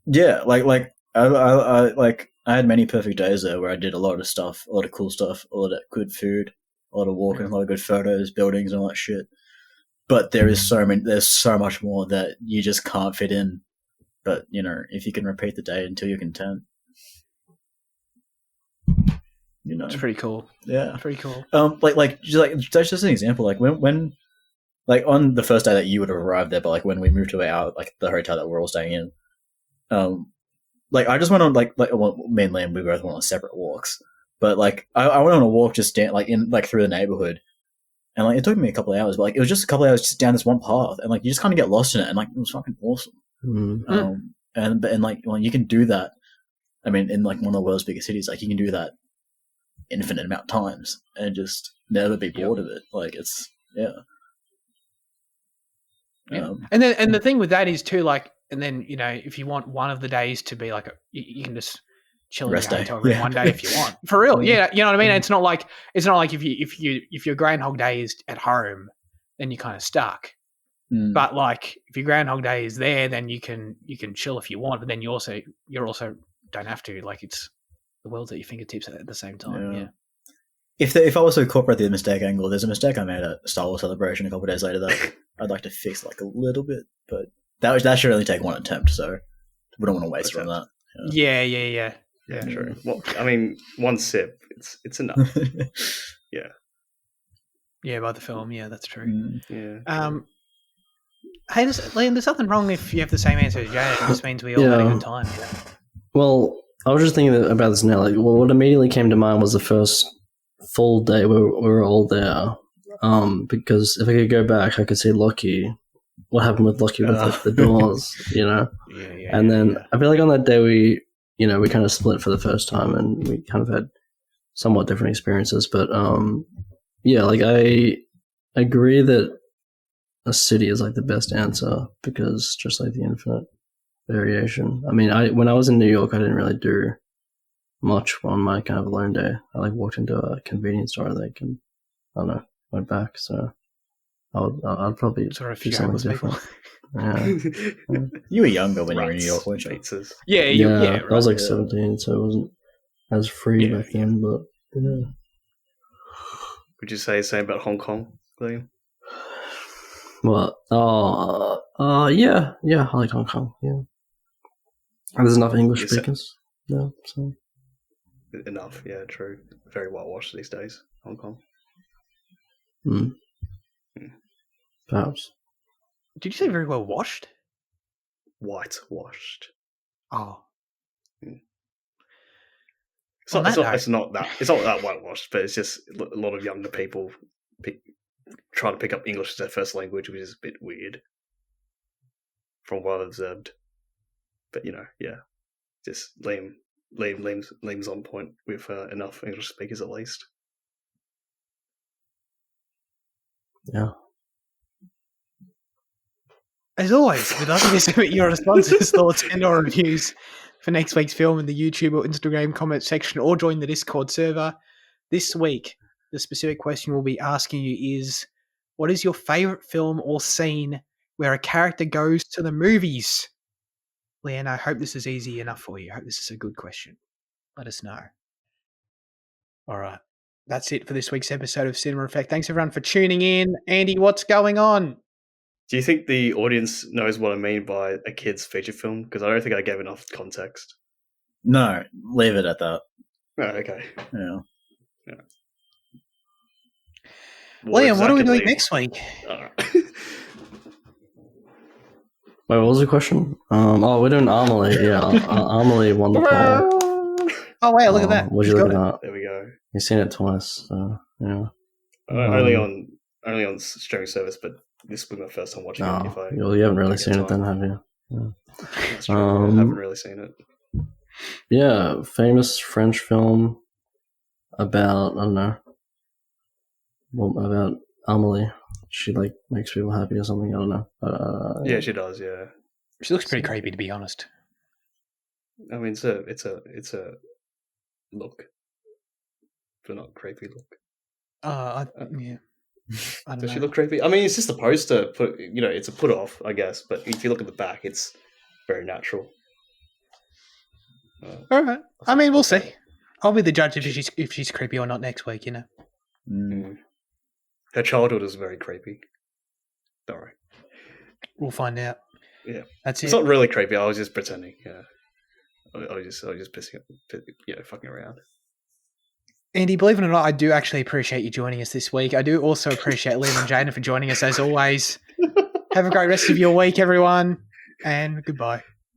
Yeah, like I had many perfect days there where I did a lot of stuff, a lot of cool stuff, a lot of good food, a lot of walking, a lot of good photos, buildings, and all that shit. But there's so much more that you just can't fit in. But you know, if you can repeat the day until you're content, you know, it's pretty cool. Yeah, pretty cool. Just an example, like when like on the first day that you would have arrived there, but like when we moved to the hotel that we're all staying in, like I just went on me and Liam, we both went on separate walks, but like I went on a walk just through the neighborhood, and like it took me a couple of hours, but like it was just a couple of hours just down this one path, and like you just kind of get lost in it, and like it was fucking awesome. And like when you can do that, I mean, in like one of the world's biggest cities, like you can do that infinite amount of times and just never be bored of it. Like it's And then the thing with that is too, like, and then you know, if you want one of the days to be like you can just chill in your hotel room one day if you want, for real. Yeah, you know what I mean. It's not like if your Groundhog Day is at home, then you're kind of stuck. But like if your Groundhog Day is there, then you can chill if you want, but then you're also don't have to. Like it's the world's at your fingertips at the same time. Yeah. If I was to incorporate the mistake angle, there's a mistake I made at Star Wars Celebration a couple of days later that I'd like to fix like a little bit, but that should only take one attempt, so we don't want to waste it on that. Yeah, true. Well, I mean, one sip, it's enough. Yeah, by the film, yeah, that's true. Yeah. Hey, Liam, there's nothing wrong if you have the same answer as Jay. It just means we all had a good time. You know? Well, I was just thinking about this now. Like, what immediately came to mind was the first full day where we were all there. Because if I could go back, I could see Lockie. What happened with Lockie with like, the doors, you know? And then I feel like on that day we kind of split for the first time, and we kind of had somewhat different experiences. But like I agree that a city is like the best answer because just like the infinite variation. I mean, when I was in New York, I didn't really do much on my kind of alone day. I like walked into a convenience store, like, and I don't know, went back. So I'd probably do something different. You were younger when you were in New York, weren't you? Pizzas. Yeah. I was like 17, so it wasn't as free back then. But would you say the same about Hong Kong, William? What? Yeah. I like Hong Kong. Yeah, and there's enough English speakers. Yeah, so enough. Yeah, true. Very whitewashed these days, Hong Kong. Perhaps. Did you say very well washed? Whitewashed. Oh. It's not that whitewashed, but it's just a lot of younger people trying to pick up English as their first language, which is a bit weird from what I've observed. But just Liam's on point with enough English speakers at least. Yeah. As always, we'd love to submit your responses, thoughts, and/or reviews for next week's film in the YouTube or Instagram comment section, or join the Discord server. This week, the specific question we'll be asking you is, what is your favourite film or scene where a character goes to the movies? Leanne, I hope this is easy enough for you. I hope this is a good question. Let us know. All right. That's it for this week's episode of Cinema Effect. Thanks, everyone, for tuning in. Andy, what's going on? Do you think the audience knows what I mean by a kid's feature film? Because I don't think I gave enough context. No, leave it at that. Oh, okay. Yeah. Liam, what are we doing next week? Wait, what was the question? We're doing Amelie. Yeah, Amelie won the poll. Oh, wow, look at that. What you looking at? There we go. You've seen it twice, so, yeah. Only on streaming service, but this will be my first time watching it. You haven't really seen it then, have you? Yeah. That's true. I haven't really seen it. Yeah, famous French film about, I don't know, about Amelie. She, like, makes people happy or something, I don't know. Yeah, she does, yeah. She looks pretty creepy, to be honest. I mean, it's a look, but not creepy look. Yeah. I don't Does know. she look creepy? I mean, it's just a poster. It's a put off, I guess. But if you look at the back, it's very natural. All right. I mean, we'll see. I'll be the judge if she's creepy or not next week. Her childhood is very creepy. Don't worry. We'll find out. Yeah, that's it. It's not really creepy. I was just pretending. Yeah, I was just pissing, fucking around. Andy, believe it or not, I do actually appreciate you joining us this week. I do also appreciate Liam and Jana for joining us as always. Have a great rest of your week, everyone, and goodbye.